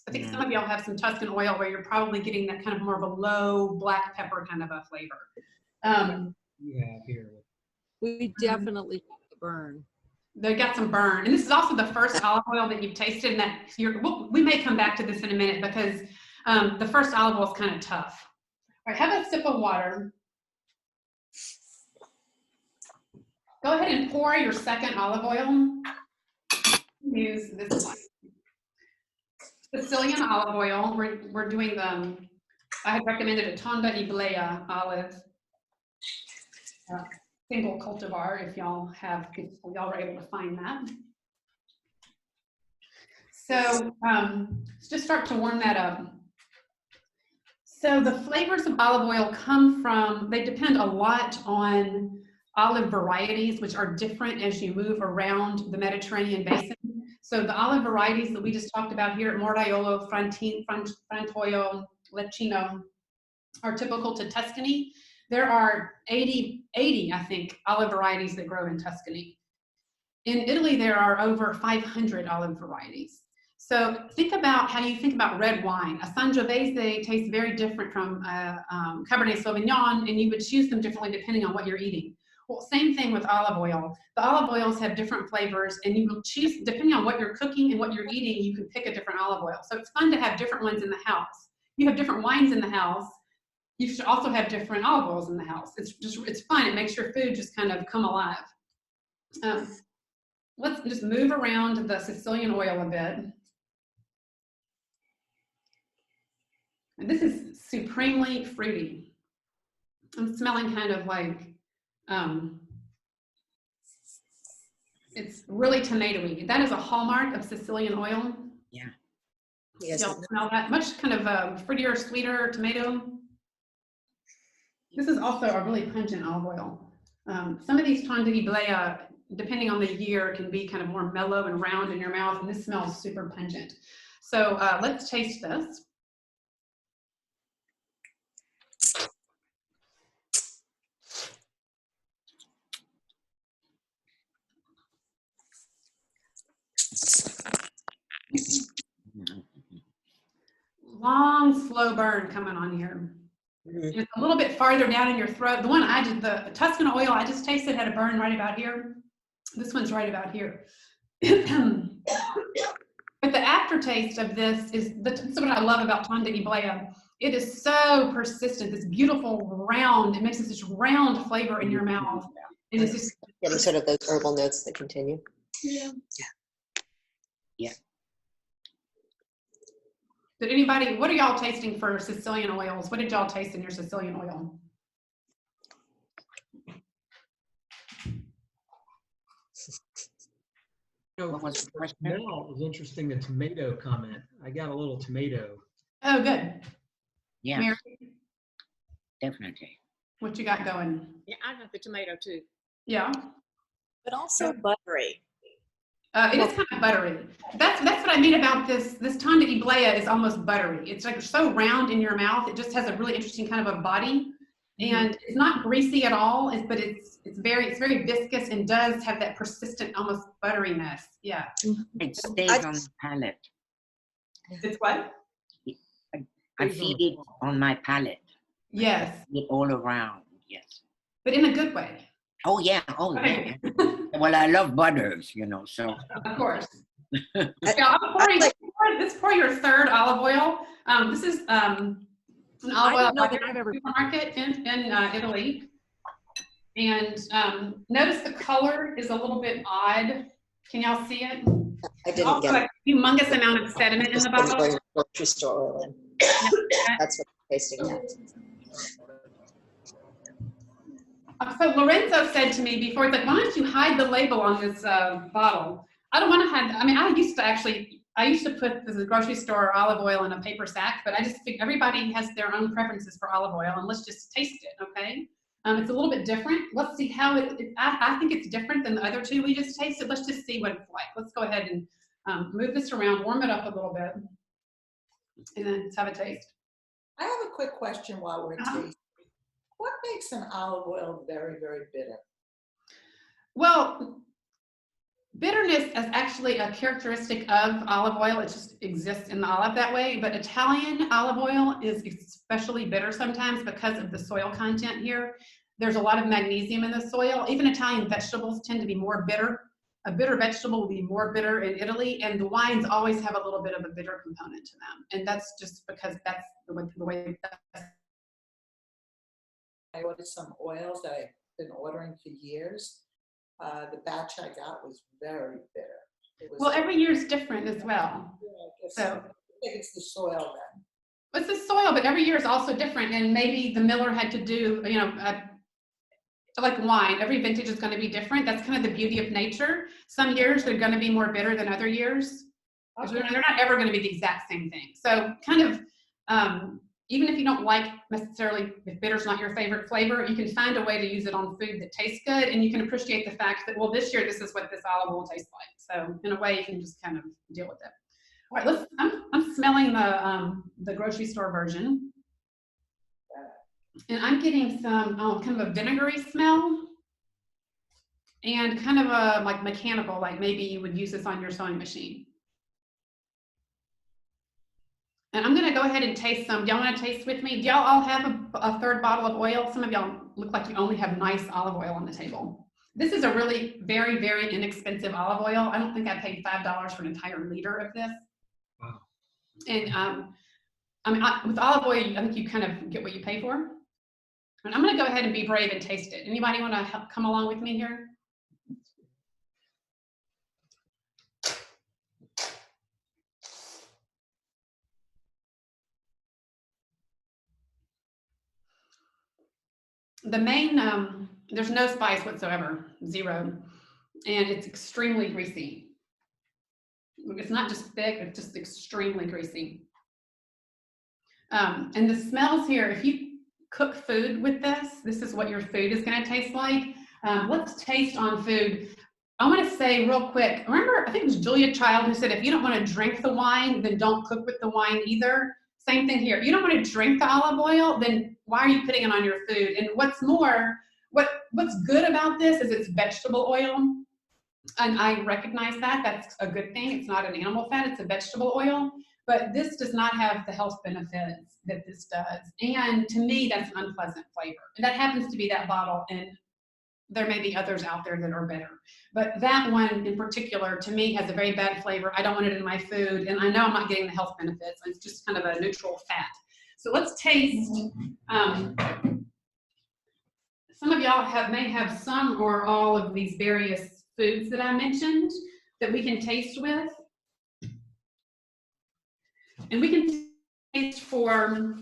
I think some of y'all have some Tuscan oil where you're probably getting that kind of more of a low black pepper kind of a flavor. Yeah, here. We definitely have the burn. They got some burn. And this is also the first olive oil that you've tasted, and that we may come back to this in a minute because the first olive oil is kind of tough. All right, have a sip of water. Go ahead and pour your second olive oil. Use this one. Sicilian olive oil. We're doing the, I had recommended a Tonda Iblea olive, single cultivar if y'all were able to find that. So let's just start to warm that up. So the flavors of olive oil come from, they depend a lot on olive varieties, which are different as you move around the Mediterranean basin. So the olive varieties that we just talked about here at Moraiolo, Frantoio, Lecchino are typical to Tuscany. There are 80, I think, olive varieties that grow in Tuscany. In Italy, there are over 500 olive varieties. So think about how you think about red wine. A Sangiovese tastes very different from Cabernet Sauvignon, and you would choose them differently depending on what you're eating. Well, same thing with olive oil. The olive oils have different flavors, and you will choose, depending on what you're cooking and what you're eating, you can pick a different olive oil. So it's fun to have different ones in the house. You have different wines in the house. You should also have different olive oils in the house. It's fun. It makes your food just kind of come alive. Let's just move around the Sicilian oil a bit. And this is supremely fruity. I'm smelling kind of like, it's really tomatoey. That is a hallmark of Sicilian oil. Yeah. Yes. Y'all smell that? Much kind of fruitier, sweeter tomato. This is also a really pungent olive oil. Some of these Tonda Iblea, depending on the year, can be kind of more mellow and round in your mouth, and this smells super pungent. So let's taste this. Long, slow burn coming on here. It's a little bit farther down in your throat. The one I did, the Tuscan oil I just tasted had a burn right about here. This one's right about here. But the aftertaste of this is, that's what I love about Tonda Iblea. It is so persistent, this beautiful round, it makes this round flavor in your mouth. And it's just Getting sort of those herbal notes that continue. Yeah. Yeah. Did anybody, what are y'all tasting for Sicilian oils? What did y'all taste in your Sicilian oil? What was the question? Now it was interesting, the tomato comment. I got a little tomato. Oh, good. Yeah, Mary, definitely. what you got going? Yeah, I got the tomato too. Yeah. But also buttery. It is kind of buttery. That's what I mean about this. This Tonda Iblea is almost buttery. It's like so round in your mouth. It just has a really interesting kind of a body. And it's not greasy at all, but it's very viscous and does have that persistent, almost butteriness. Yeah. It stays on the palate. It's what? I feed it on my palate. Yes. It all around, yes. But in a good way. Oh yeah, yeah. Well, I love butters, you know, so. Of course. Yeah, this is for your third olive oil. This is an olive oil know that I've ever supermarket in Italy. And notice the color is a little bit odd. Can y'all see it? I didn't Also, get it. a humongous amount of sediment in Just the putting bottle. your grocery store oil in. That's what I'm tasting now. So Lorenzo said to me before, it's like, why don't you hide the label on this bottle? I don't want to hide. I mean, I used to put the grocery store olive oil in a paper sack, but I just think everybody has their own preferences for olive oil, and let's just taste it, okay? It's a little bit different. Let's see how I think it's different than the other two we just tasted. Let's just see what it's like. Let's go ahead and move this around, warm it up a little bit, and then let's have a taste. I have a quick question while we're tasting. What makes an olive oil very, very bitter? Well, bitterness is actually a characteristic of olive oil. It just exists in the olive that way. But Italian olive oil is especially bitter sometimes because of the soil content here. There's a lot of magnesium in the soil. Even Italian vegetables tend to be more bitter. A bitter vegetable will be more bitter in Italy, and the wines always have a little bit of a bitter component to them. And that's just because that's the way that's. I ordered some oils that I've been ordering for years. The batch I got was very bitter. Well, every year is different as well. Yeah, I think it's the soil then. It's the soil, but every year is also different. And maybe the miller had to do, like wine, every vintage is going to be different. That's kind of the beauty of nature. Some years they're going to be more bitter than other years. Okay. They're not ever going to be the exact same thing. So kind of, even if you don't like necessarily, if bitter's not your favorite flavor, you can find a way to use it on food that tastes good, and you can appreciate the fact that, well, this year this is what this olive oil tastes like. So in a way, you can just kind of deal with it. All right, I'm smelling the grocery store version, and I'm getting some kind of a vinegary smell, and kind of a like mechanical, like maybe you would use this on your sewing machine. And I'm gonna go ahead and taste some. Do y'all wanna taste with me? Do y'all all have a third bottle of oil? Some of y'all look like you only have nice olive oil on the table. This is a really very, very inexpensive olive oil. I don't think I paid $5 for an entire liter of this. Wow. And I mean, with olive oil, I think you kind of get what you pay for. And I'm gonna go ahead and be brave and taste it. Anybody wanna come along with me here? The main, there's no spice whatsoever, zero. And it's extremely greasy. It's not just thick, it's just extremely greasy. And the smells here, if you cook food with this is what your food is gonna taste like. Let's taste on food. I wanna say real quick, remember, I think it was Julia Child who said, if you don't wanna drink the wine, then don't cook with the wine either. Same thing here. If you don't want to drink the olive oil, then why are you putting it on your food? And what's more, what's good about this is it's vegetable oil. And I recognize that. That's a good thing. It's not an animal fat, it's a vegetable oil. But this does not have the health benefits that this does. And to me, that's an unpleasant flavor. And that happens to be that bottle, and there may be others out there that are better. But that one in particular, to me, has a very bad flavor. I don't want it in my food, and I know I'm not getting the health benefits. It's just kind of a neutral fat. So let's taste. Some of y'all may have some or all of these various foods that I mentioned that we can taste with. And we can taste for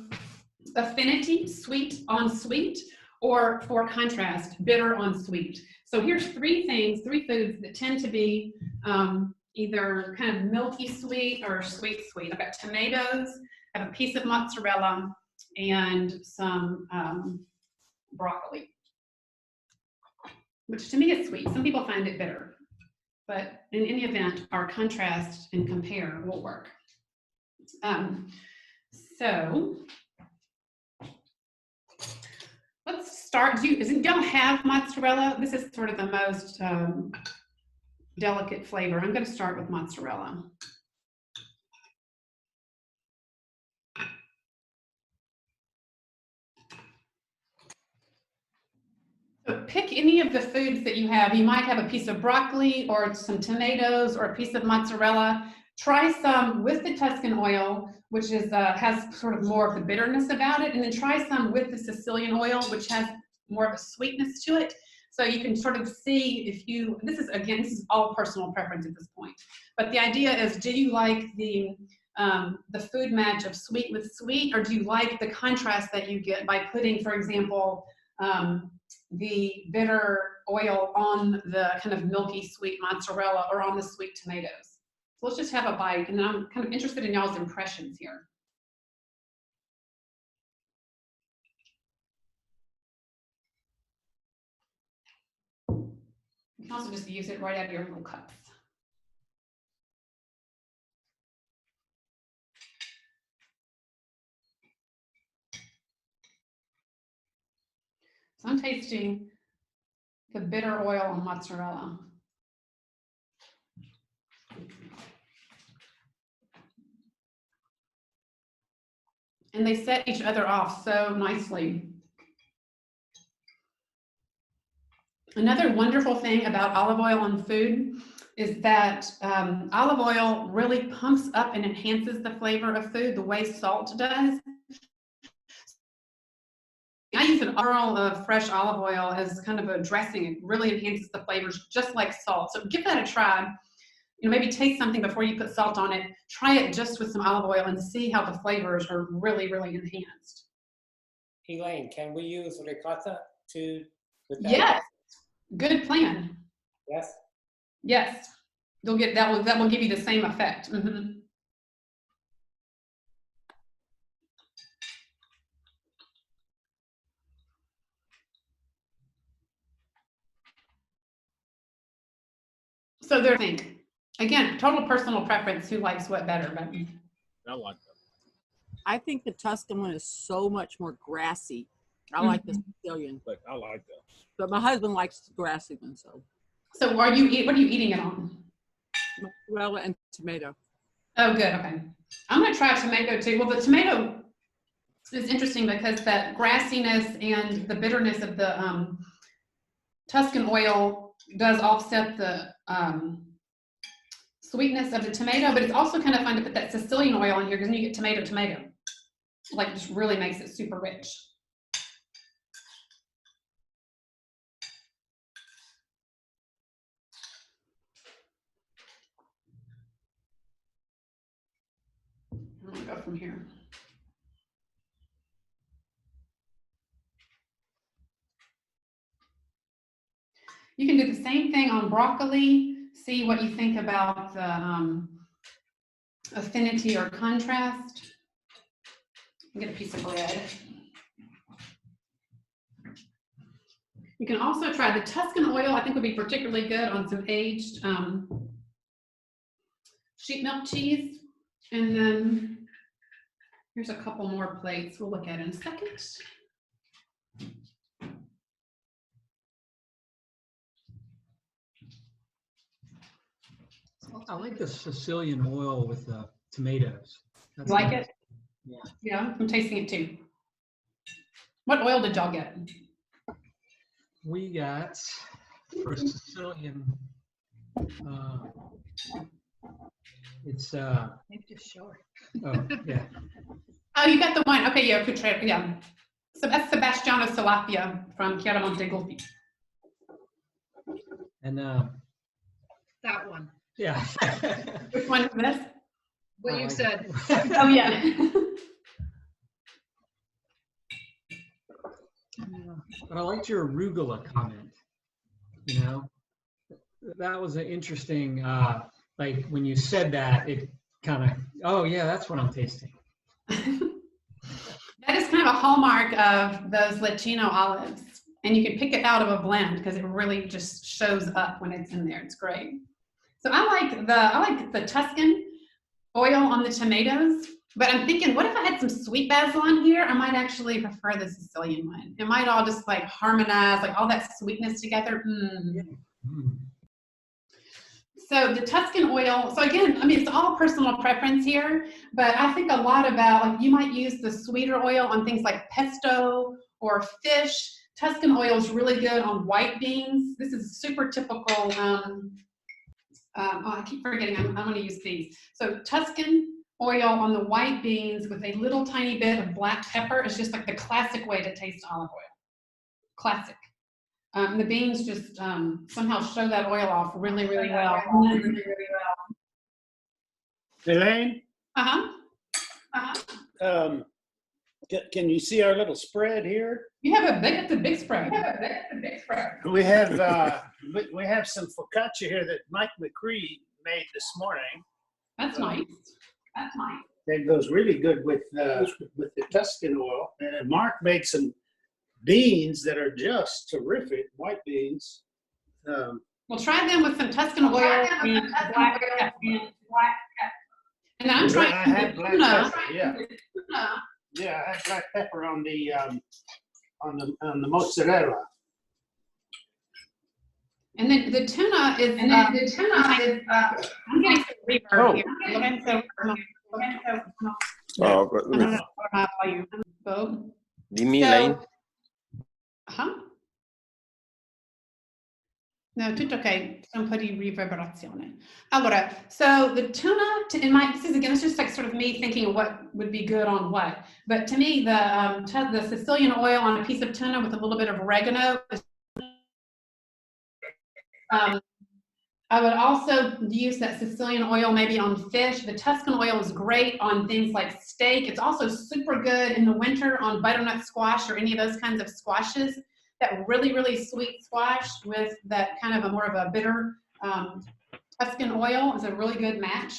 affinity, sweet on sweet, or for contrast, bitter on sweet. So here's three foods that tend to be either kind of milky sweet or sweet sweet. I've got tomatoes, I have a piece of mozzarella, and some broccoli, which to me is sweet. Some people find it bitter, but in any event, our contrast and compare will work. So start, don't have mozzarella. This is sort of the most delicate flavor. I'm going to start with mozzarella. So pick any of the foods that you have. You might have a piece of broccoli or some tomatoes or a piece of mozzarella. Try some with the Tuscan oil, which is has sort of more of the bitterness about it, and then try some with the Sicilian oil, which has more of a sweetness to it. So you can sort of see if you, this is all personal preference at this point, but the idea is, do you like the food match of sweet with sweet, or do you like the contrast that you get by putting, for example, the bitter oil on the kind of milky sweet mozzarella or on the sweet tomatoes? So let's just have a bite, and then I'm kind of interested in y'all's impressions here. You can also just use it right out of your little cups. So I'm tasting the bitter oil on mozzarella. And they set each other off so nicely. Another wonderful thing about olive oil on food is that olive oil really pumps up and enhances the flavor of food the way salt does. I use an oil of fresh olive oil as kind of a dressing. It really enhances the flavors just like salt. So give that a try. You know, maybe taste something before you put salt on it. Try it just with some olive oil and see how the flavors are really, really enhanced. Elaine, can we use ricotta with that? Yes, good plan. Yes. Yes, you'll get that will give you the same effect. Mm-hmm. So there, think again, total personal preference. Who likes what better? But I like that. I think the Tuscan one is so much more grassy. I like the Sicilian, But I like that. but my husband likes the grassy one. So what are you eating it on? mozzarella and tomato. Oh, good. Okay, I'm gonna try tomato too. Well, the tomato is interesting because that grassiness and the bitterness of the Tuscan oil does offset the sweetness of the tomato, but it's also kind of fun to put that Sicilian oil in here because then you get tomato. Like, just really makes it super rich. I'm gonna go from here. You can do the same thing on broccoli. See what you think about the affinity or contrast. Get a piece of bread. You can also try the Tuscan oil. I think would be particularly good on some aged sheep milk cheese. And then here's a couple more plates we'll look at in a second. I like the Sicilian oil with the tomatoes. That's Like nice. it? Yeah. Yeah, I'm tasting it too. What oil did y'all get? We got for Sicilian. It's Just show it. oh yeah. Oh, you got the one. Okay, yeah, yeah. So that's Sebastiano Salapia from Chiaramonte Gropina. And That one. yeah. Which one is this? What I you like said. it. Oh, yeah. But I liked your arugula comment. You know, that was an interesting. Like when you said that, it kind of. Oh yeah, that's what I'm tasting. That is kind of a hallmark of those Latino olives. And you can pick it out of a blend because it really just shows up when it's in there. It's great. So I like the Tuscan oil on the tomatoes. But I'm thinking, what if I had some sweet basil on here? I might actually prefer the Sicilian one. It might all just like harmonize, like all that sweetness together. So the Tuscan oil, so again, I mean, it's all personal preference here, but I think a lot about, like, you might use the sweeter oil on things like pesto or fish. Tuscan oil is really good on white beans. This is super typical. I keep forgetting, I'm going to use these. So Tuscan oil on the white beans with a little tiny bit of black pepper is just like the classic way to taste olive oil. Classic. The beans just somehow show that oil off really, really well. Elaine, Uh-huh. can you see our little spread here? You have it's a big spread. We have some focaccia here that Mike McCree made this morning. That's nice. That goes really good with the Tuscan oil. And Mark made some beans that are just terrific, white beans. We'll try them with some Tuscan oil and black pepper. And I'm trying I had black pepper, yeah, I had black pepper on the mozzarella. And then the tuna is. I'm getting some reverb here. Dimmi, Elaine. No, tutto ok, c'è un po' di riverberazione. Allora, so the tuna, this is again, it's just like sort of me thinking what would be good on what. But to me, the Sicilian oil on a piece of tuna with a little bit of oregano is I would also use that Sicilian oil maybe on fish. The Tuscan oil is great on things like steak. It's also super good in the winter on butternut squash or any of those kinds of squashes. That really, really sweet squash with that kind of a more of a bitter Tuscan oil is a really good match.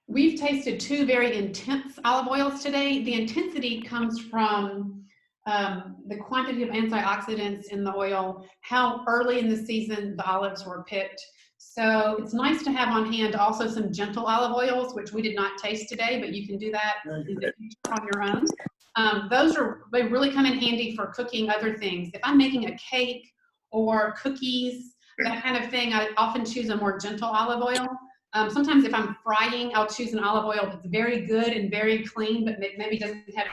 We've tasted two very intense olive oils today. The intensity comes from the quantity of antioxidants in the oil, how early in the season the olives were picked. So it's nice to have on hand also some gentle olive oils, which we did not taste today, but you can do that in the future on your own. They really come in handy for cooking other things. If I'm making a cake or cookies, that kind of thing, I often choose a more gentle olive oil. Sometimes if I'm frying, I'll choose an olive oil that's very good and very clean, but maybe doesn't have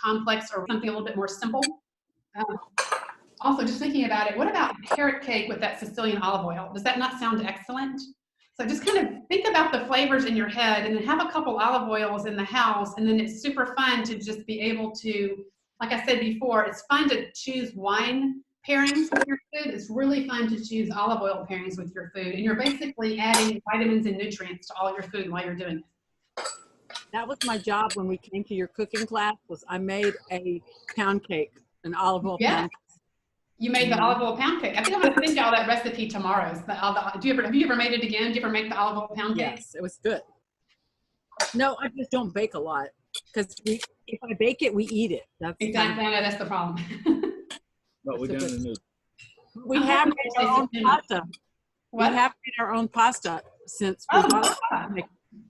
complex or something a little bit more simple. Also, just thinking about it, what about carrot cake with that Sicilian olive oil? Does that not sound excellent? So just kind of think about the flavors in your head and then have a couple olive oils in the house, and then it's super fun to just be able to, like I said before, it's fun to choose wine pairings with your food. It's really fun to choose olive oil pairings with your food, and you're basically adding vitamins and nutrients to all your food while you're doing it. That was my job when we came to your cooking class, was I made a pound cake, an olive oil pound cake. You made the olive oil pound cake. I think I'm going to send y'all that recipe tomorrow. Have you ever made it again? Do you ever make the olive oil pound cake? Yes, it was good. No, I just don't bake a lot because if I bake it, we eat it. That's exactly. That's the problem. But we're going to do. We have made our own pasta. We have made our own pasta since we got it.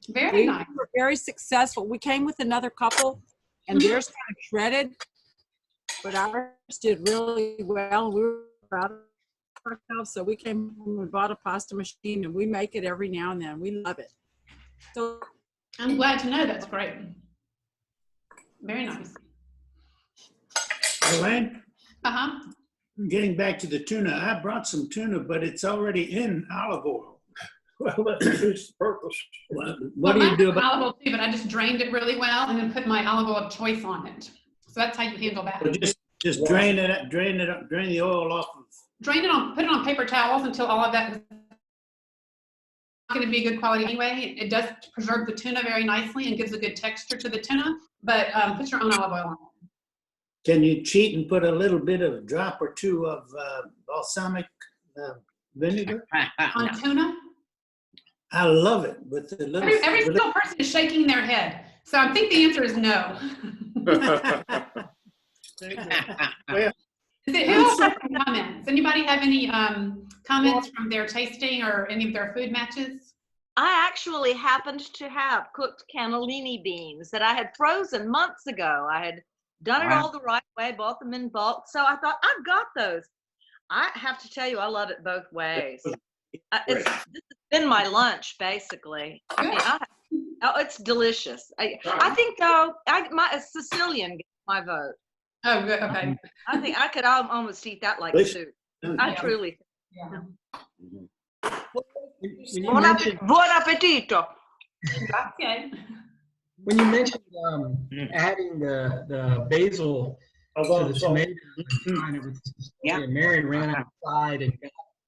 Very nice. We were very successful. We came with another couple, and theirs kind of shredded, but ours did really well. We were proud of ourselves, so we came home and bought a pasta machine, and we make it every now and then. We love it. So I'm glad to know. That's great. Very nice. Elaine? Getting back to the tuna, I brought some tuna, but it's already in olive oil. Well, that defeats the purpose. What do you do about olive oil too? But I just drained it really well and then put my olive oil of choice on it. So that's how you handle that. Well, just drain the oil off of. Drain it on, put it on paper towels until all of that is going to be good quality anyway. It does preserve the tuna very nicely and gives a good texture to the tuna. But put your own olive oil on it. Can you cheat and put a little bit of drop or two of balsamic vinegar on tuna? I love it with the little. Every single person is shaking their head, so I think the answer is no. Well, Who else has some comments? Anybody have any comments from their tasting or any of their food matches? I actually happened to have cooked cannellini beans that I had frozen months ago. I had done it all the right way, bought them in bulk. So I thought, I've got those. I have to tell you, I love it both ways. This has been my lunch, basically. I mean, it's delicious. I think, though, a Sicilian gets my vote. Oh, good. Okay. I think I could almost eat that like soup. I truly. Buon appetito. Okay. When you mentioned adding the basil to the tomato, trying it with Sicilian, Mary ran outside and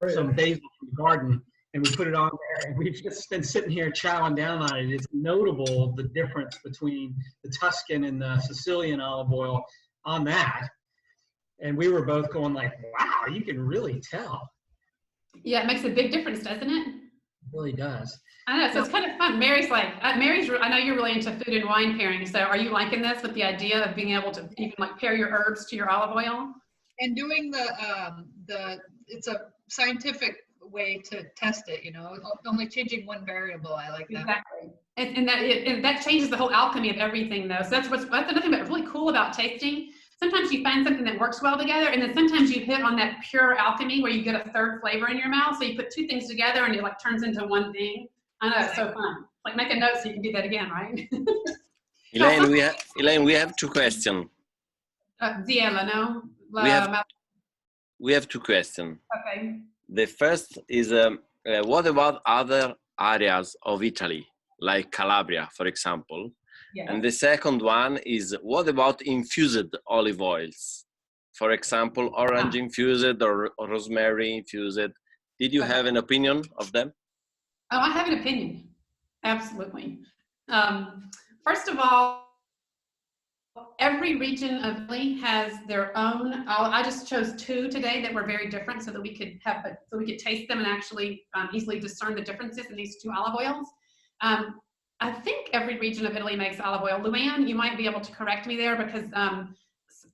got some basil from the garden, and we put it on there, and we've just been sitting here chowing down on it. It's notable the difference between the Tuscan and the Sicilian olive oil on that. And we were both going like, wow, you can really tell. Yeah, it makes a big difference, doesn't it? It really does. I know, so it's kind of fun. Mary's like, I know you're really into food and wine pairing. So are you liking this with the idea of being able to even like pair your herbs to your olive oil? And doing it's a scientific way to test it, only changing one variable. I like that. Exactly. And that changes the whole alchemy of everything though. So that's another thing that's really cool about tasting. Sometimes you find something that works well together, and then sometimes you hit on that pure alchemy where you get a third flavor in your mouth. So you put two things together and it like turns into one thing. I know, it's so fun. Like make a note so you can do that again, right? Elaine, we have two questions. Ziela, no? We have two questions. Okay. The first is, what about other areas of Italy, like Calabria, for example? Yeah. And the second one is, what about infused olive oils? For example, orange infused or rosemary infused. Did you have an opinion of them? Oh, I have an opinion. Absolutely. First of all, every region of Italy has their own. I just chose two today that were very different, so that we could taste them and actually easily discern the differences in these two olive oils. I think every region of Italy makes olive oil. Luann, you might be able to correct me there because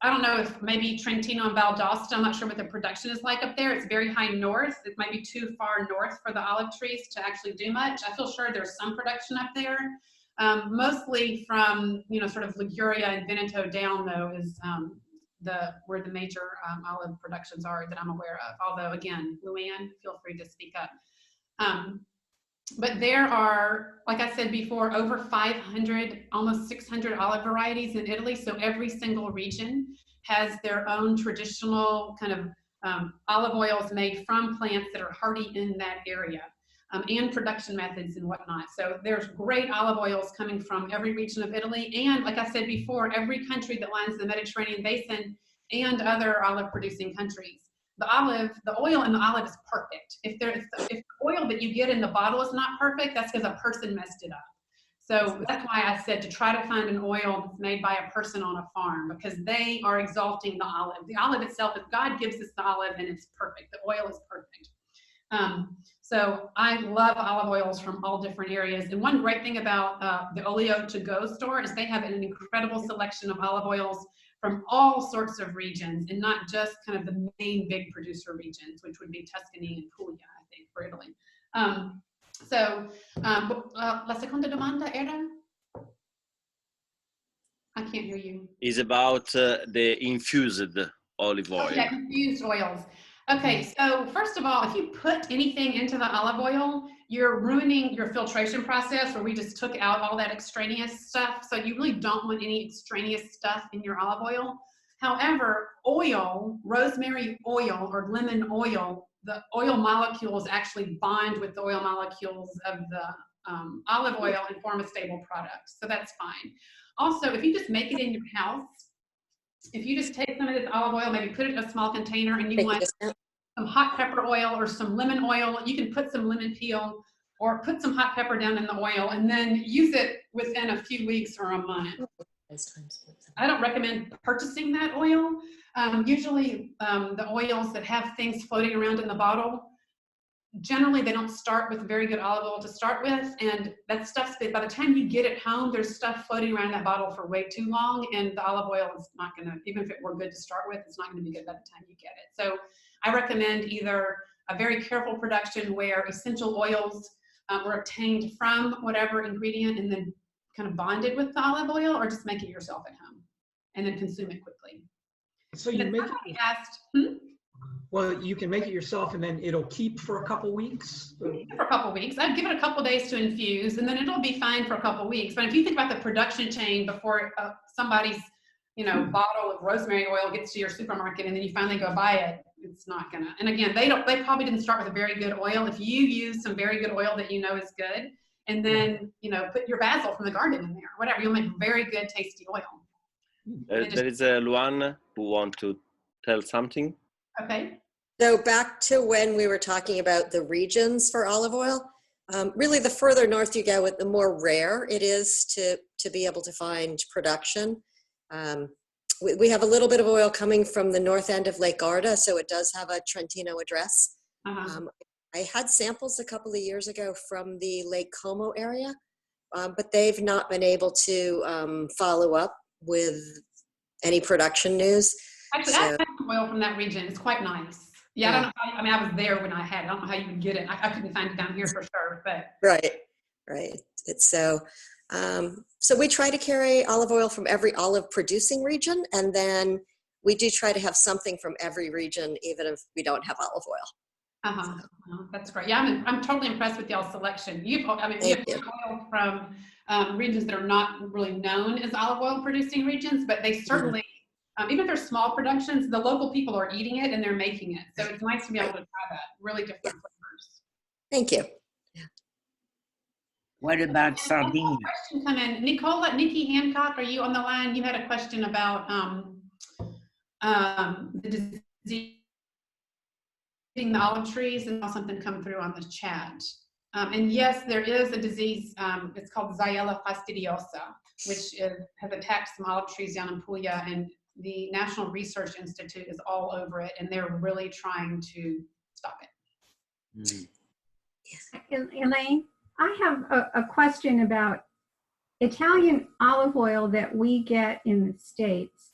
I don't know if maybe Trentino and Valdosta, I'm not sure what the production is like up there. It's very high north. It might be too far north for the olive trees to actually do much. I feel sure there's some production up there. Mostly from, sort of Liguria and Veneto down though is where the major olive productions are that I'm aware of. Although again, Luann, feel free to speak up. But there are, like I said before, over 500, almost 600 olive varieties in Italy. So every single region has their own traditional kind of olive oils made from plants that are hardy in that area, and production methods and whatnot. So there's great olive oils coming from every region of Italy. And like I said before, every country that lines the Mediterranean basin and other olive producing countries. The oil in the olive is perfect. If the oil that you get in the bottle is not perfect, that's because a person messed it up. So that's why I said to try to find an oil that's made by a person on a farm, because they are exalting the olive. The olive itself, if God gives us the olive, then it's perfect. The oil is perfect. So I love olive oils from all different areas. And one great thing about the Olio To Go store is they have an incredible selection of olive oils from all sorts of regions, and not just kind of the main big producer regions, which would be Tuscany and Puglia, I think, for Italy. La seconda domanda era? I can't hear you. Is about the infused olive oil. Oh, yeah, infused oils. Okay, so first of all, if you put anything into the olive oil, you're ruining your filtration process where we just took out all that extraneous stuff. So you really don't want any extraneous stuff in your olive oil. However, oil, rosemary oil or lemon oil, the oil molecules actually bond with the oil molecules of the olive oil and form a stable product. So that's fine. Also, if you just make it in your house, if you just take some of this olive oil, maybe put it in a small container, and you want some hot pepper oil or some lemon oil, you can put some lemon peel or put some hot pepper down in the oil and then use it within a few weeks or a month. I don't recommend purchasing that oil. Usually the oils that have things floating around in the bottle, generally they don't start with very good olive oil to start with, and that stuff's, by the time you get it home, there's stuff floating around that bottle for way too long, and the olive oil is not gonna, even if it were good to start with, it's not gonna be good by the time you get it. So I recommend either a very careful production where essential oils were obtained from whatever ingredient and then kind of bonded with the olive oil, or just make it yourself at home and then consume it quickly. So you make it. Asked, Well, you can make it yourself, and then it'll keep for a couple weeks. For a couple weeks. I'd give it a couple days to infuse, and then it'll be fine for a couple weeks. But if you think about the production chain before somebody's, bottle of rosemary oil gets to your supermarket, and then you finally go buy it, it's not gonna. And again, they probably didn't start with a very good oil. If you use some very good oil that is good, and then put your basil from the garden in there, whatever, you'll make very good, tasty oil. There is a Luan who want to tell something. Okay. So back to when we were talking about the regions for olive oil, really the further north you go, the more rare it is to be able to find production. We have a little bit of oil coming from the north end of Lake Garda, so it does have a Trentino address. I had samples a couple of years ago from the Lake Como area, but they've not been able to follow up with any production news. Actually, I have some oil from that region. It's quite nice. Yeah, I don't know. I was there when I had it. I don't know how you would get it. I couldn't find it down here for sure, but. Right. It's so we try to carry olive oil from every olive producing region, and then we do try to have something from every region, even if we don't have olive oil. That's great. Yeah, I'm totally impressed with y'all's selection. You have oil from regions that are not really known as olive oil producing regions, but they certainly, even if they're small productions, the local people are eating it and they're making it. So it's nice to be able to try that. Really different flavors. Thank you. What about Sardinia? Question come in. Nikki Hancock, are you on the line? You had a question about the disease eating the olive trees, and saw something come through on the chat. And yes, there is a disease. It's called Xylella fastidiosa, which has attacked some olive trees down in Puglia, and the National Research Institute is all over it, and they're really trying to stop it. Elaine, I have a question about Italian olive oil that we get in the States.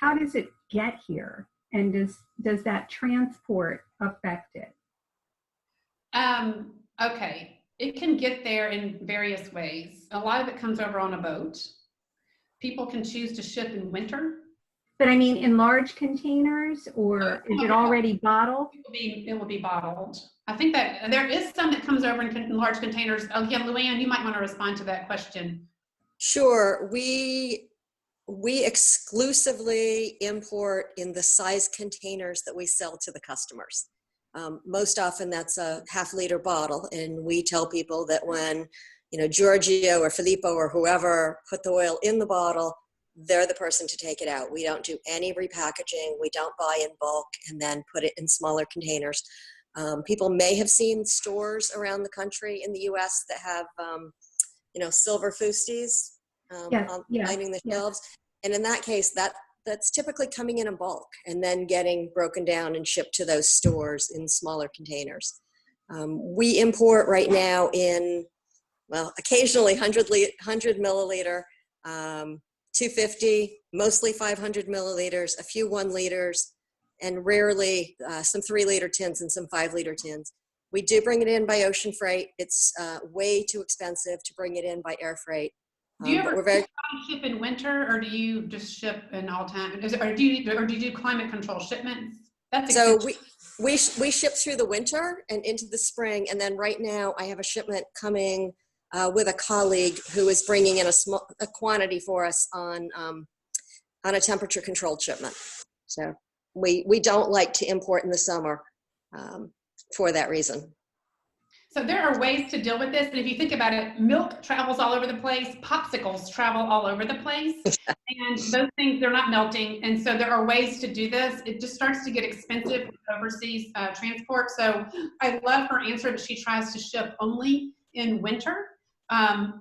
How does it get here? And does that transport affect it? Okay, it can get there in various ways. A lot of it comes over on a boat. People can choose to ship in winter. But I mean, in large containers, or is it already bottled? It will be bottled. I think that there is some that comes over in large containers. Again, Luann, you might want to respond to that question. Sure. We exclusively import in the size containers that we sell to the customers. Most often that's a half-liter bottle, and we tell people that when Giorgio or Filippo or whoever put the oil in the bottle, they're the person to take it out. We don't do any repackaging. We don't buy in bulk and then put it in smaller containers. People may have seen stores around the country in the U.S. that have, silver fusties lining the shelves. And in that case, that's typically coming in bulk and then getting broken down and shipped to those stores in smaller containers. We import right now in, occasionally 100 milliliter, 250, mostly 500 milliliters, a few 1 liters, and rarely some 3-liter tins and some 5-liter tins. We do bring it in by ocean freight. It's way too expensive to bring it in by air freight. Do you ever ship in winter, or do you just ship in all time? Or do you do climate control shipments? So we ship through the winter and into the spring, and then right now I have a shipment coming with a colleague who is bringing in a quantity for us on a temperature controlled shipment. So we don't like to import in the summer for that reason. So there are ways to deal with this, and if you think about it, milk travels all over the place, popsicles travel all over the place, and those things, they're not melting, and so there are ways to do this. It just starts to get expensive with overseas transport. So I love her answer that she tries to ship only in winter,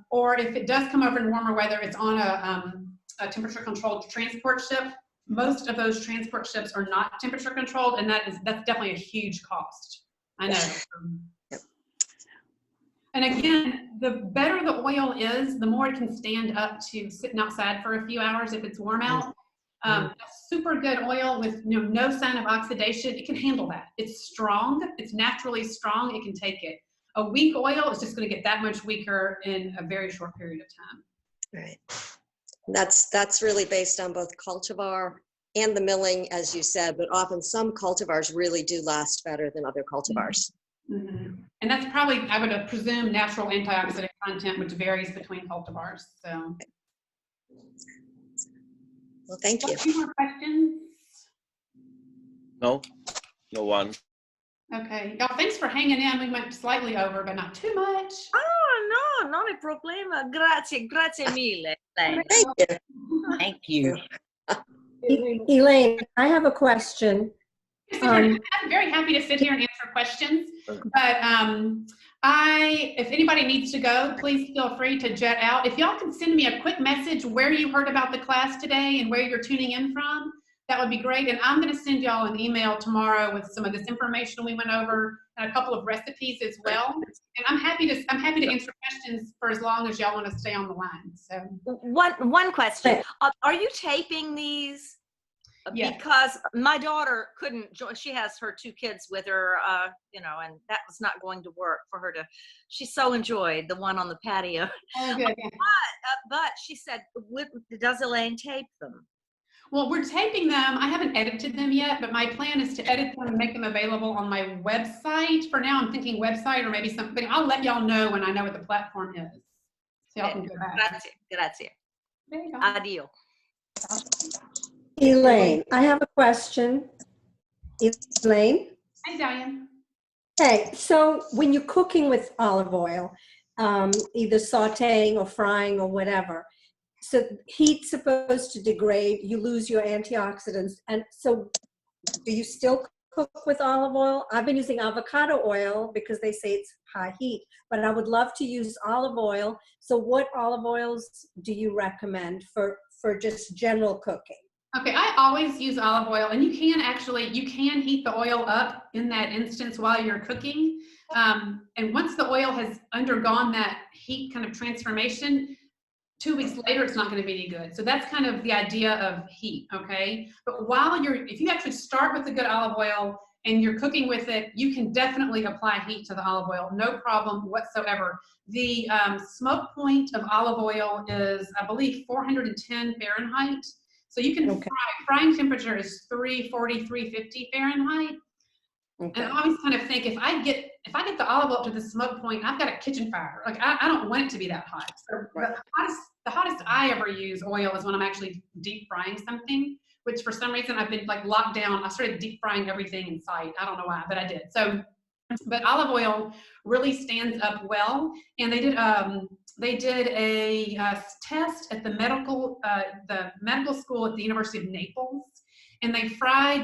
or if it does come over in warmer weather, it's on a temperature controlled transport ship. Most of those transport ships are not temperature controlled, and that's definitely a huge cost. I know. And again, the better the oil is, the more it can stand up to sitting outside for a few hours if it's warm out. A super good oil with no sign of oxidation, it can handle that. It's strong, it's naturally strong, it can take it. A weak oil is just going to get that much weaker in a very short period of time. Right. That's really based on both cultivar and the milling, as you said, but often some cultivars really do last better than other cultivars. Mm-hmm. And that's probably, I would presume, natural antioxidant content, which varies between cultivars. So, well, thank you. Any more questions? No, no one. Okay, y'all, thanks for hanging in. We went slightly over, but not too much. Oh, no, non è problema. Grazie, grazie mille. Thank you. Thank you. Elaine, I have a question. I'm very happy to sit here and answer questions, but if anybody needs to go, please feel free to jet out. If y'all can send me a quick message where you heard about the class today and where you're tuning in from, that would be great. And I'm going to send y'all an email tomorrow with some of this information we went over and a couple of recipes as well. And I'm happy to answer questions for as long as y'all want to stay on the line. So one question: are you taping these? Yes. Because my daughter couldn't join. She has her 2 kids with her, and that was not going to work for her to. She so enjoyed the one on the patio. Oh, good. But she said, does Elaine tape them? Well, we're taping them. I haven't edited them yet, but my plan is to edit them and make them available on my website. For now, I'm thinking website or maybe something. I'll let y'all know when I know what the platform is. So y'all can go back. Grazie. There you go. Addio. Elaine, I have a question. Elaine? Hi, Diane. Hey, so when you're cooking with olive oil, either sauteing or frying or whatever, so heat's supposed to degrade, you lose your antioxidants. And so do you still cook with olive oil? I've been using avocado oil because they say it's high heat, but I would love to use olive oil. So what olive oils do you recommend for just general cooking? Okay, I always use olive oil, and you can heat the oil up in that instance while you're cooking. And once the oil has undergone that heat kind of transformation, 2 weeks later, it's not going to be any good. So that's kind of the idea of heat, okay? But if you actually start with a good olive oil and you're cooking with it, you can definitely apply heat to the olive oil, no problem whatsoever. The smoke point of olive oil is, I believe, 410 Fahrenheit. So you can frying temperature is 340, 350 Fahrenheit. Okay. And I always kind of think if I get the olive oil to the smoke point, I've got a kitchen fire. Like I don't want it to be that hot. So the hottest I ever use oil is when I'm actually deep frying something, which for some reason I've been like locked down. I started deep frying everything in sight. I don't know why, but I did. So, but olive oil really stands up well. And they did a test at the medical school at the University of Naples. And they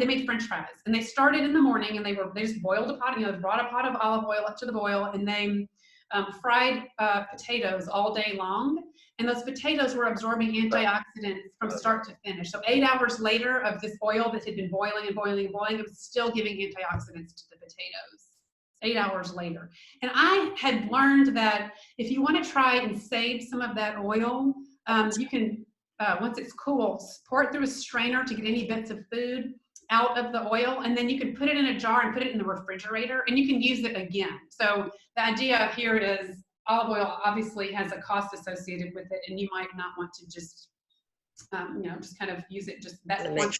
made French fries, and they started in the morning, and they just boiled a pot, they brought a pot of olive oil up to the boil, and they fried potatoes all day long. And those potatoes were absorbing antioxidants from start to finish. So 8 hours later of this oil that had been boiling and boiling and boiling, it was still giving antioxidants to the potatoes 8 hours later. And I had learned that if you want to try and save some of that oil, you can, once it's cool, pour it through a strainer to get any bits of food out of the oil, and then you can put it in a jar and put it in the refrigerator, and you can use it again. So the idea here is olive oil obviously has a cost associated with it, and you might not want to just, just kind of use it just that once.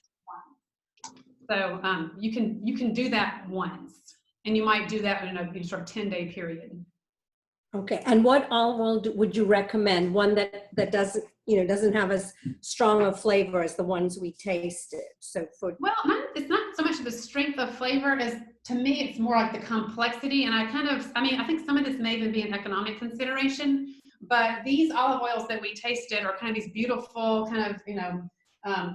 So you can do that once, and you might do that in a sort of 10-day period. Okay, and what olive oil would you recommend? One that doesn't have as strong a flavor as the ones we tasted. So it's not so much the strength of flavor as, to me, it's more like the complexity. And I think some of this may even be an economic consideration, but these olive oils that we tasted are kind of these beautiful, kind of,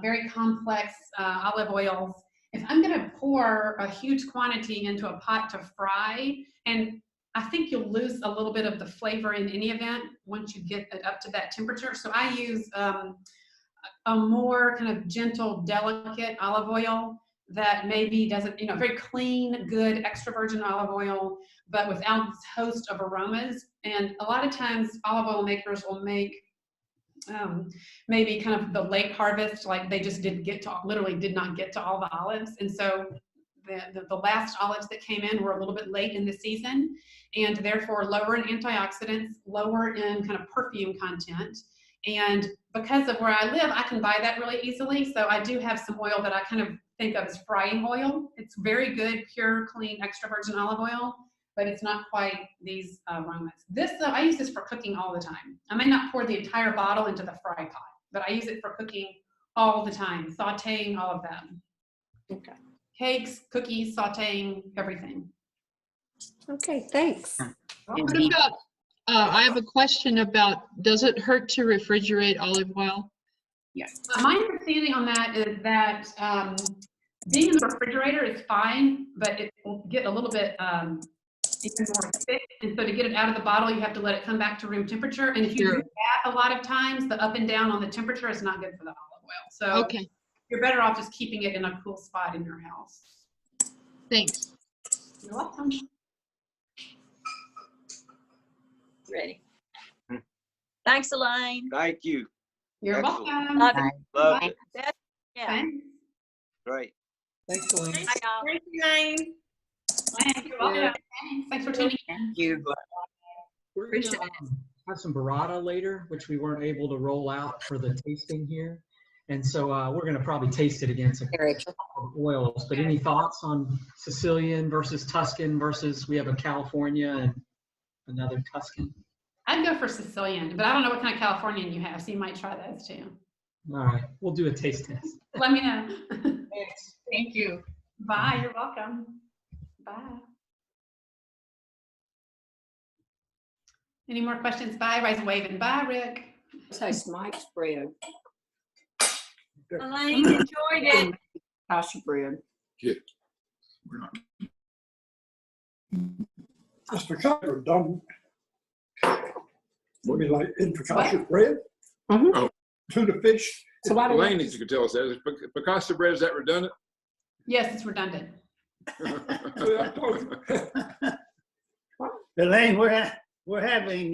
very complex olive oils. If I'm going to pour a huge quantity into a pot to fry, and I think you'll lose a little bit of the flavor in any event once you get it up to that temperature. So I use a more kind of gentle, delicate olive oil that maybe doesn't, very clean, good, extra virgin olive oil, but without this host of aromas. And a lot of times olive oil makers will make maybe kind of the late harvest, like they just literally did not get to all the olives. And so the last olives that came in were a little bit late in the season, and therefore lower in antioxidants, lower in kind of perfume content. And because of where I live, I can buy that really easily. So I do have some oil that I kind of think of as frying oil. It's very good, pure, clean, extra virgin olive oil, but it's not quite these aromas. This, though, I use this for cooking all the time. I may not pour the entire bottle into the fry pot, but I use it for cooking all the time, sauteing, all of that. Okay. Cakes, cookies, sauteing, everything. Okay, thanks. What about, I have a question about, does it hurt to refrigerate olive oil? Yes. My understanding on that is that being in the refrigerator is fine, but it will get a little bit even more thick. And so to get it out of the bottle, you have to let it come back to room temperature. And if you do that a lot of times, the up and down on the temperature is not good for the olive oil. So okay, you're better off just keeping it in a cool spot in your house. thanks. You're welcome. Ready. Thanks, Elaine. Thank you. You're Excellent. welcome. Love it. Love Bye. it. Yeah. Thanks. Great. Thanks, Elaine. Bye, y'all. Thank you, Elaine. Thanks. You're welcome. Thanks for tuning in. Thank you. We're going to have some burrata later, which we weren't able to roll out for the tasting here. And so we're going to probably taste it against a couple of oils. But any thoughts on Sicilian versus Tuscan versus, we have a California and another Tuscan? I'd go for Sicilian, but I don't know what kind of Californian you have, so you might try those too. All right, we'll do a taste test. Let me know. Thanks. Thank you. Bye, you're welcome. Bye. Any more questions? Bye, Everybody's waving. Bye, Rick. Tastes Mike's bread. Elaine enjoyed it. Kasha bread. Yeah. We're not. That's for chocolate, done. What do you like? Infocaccia bread? Mm-hmm. Oh, tuna fish. So why do Elaine needs to tell us that. Is picasso bread, is that redundant? Yes, it's redundant. Elaine, we're having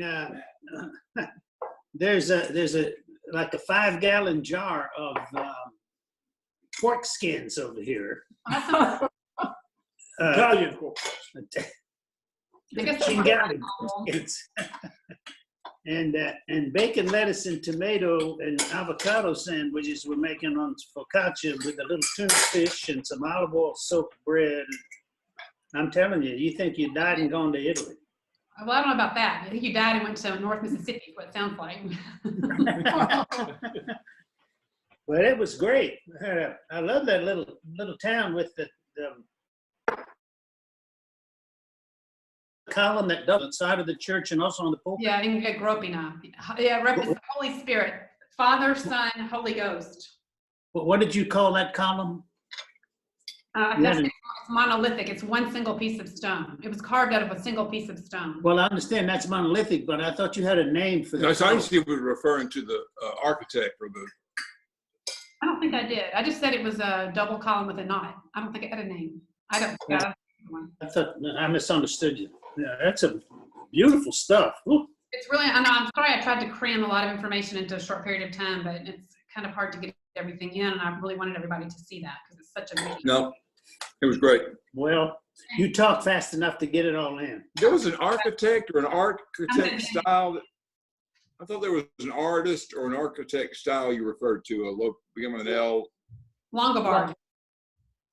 there's a like a 5-gallon jar of pork skins over here. Italian pork. Chingali skins. And bacon, lettuce, and tomato and avocado sandwiches we're making on focaccia with a little tuna fish and some olive oil soaked bread. I'm telling you, you think you died and gone to Italy. Well, I don't know about that. I think you died and went to North Mississippi, is what it sounds like. Well, it was great. I love that little town with the column that does outside of the church and also on the pulpit. Yeah, in Gropina. Yeah, represents the Holy Spirit, Father, Son, Holy Ghost. What did you call that column? It's monolithic. It's one single piece of stone. It was carved out of a single piece of stone. Well, I understand that's monolithic, but I thought you had a name for that. No, so I see it was referring to the architect or the. I don't think I did. I just said it was a double column with a knot. I don't think it had a name. I don't. Yeah. I thought I misunderstood you. Yeah, that's a beautiful stuff. Ooh. It's really. I know. I'm sorry. I tried to cram a lot of information into a short period of time, but it's kind of hard to get everything in, and I really wanted everybody to see that because it's such a big. No, it was great. Well, you talk fast enough to get it all in. There was an architect or an architect style. I thought there was an artist or an architect style you referred to, a local beginning with an L. Longobard.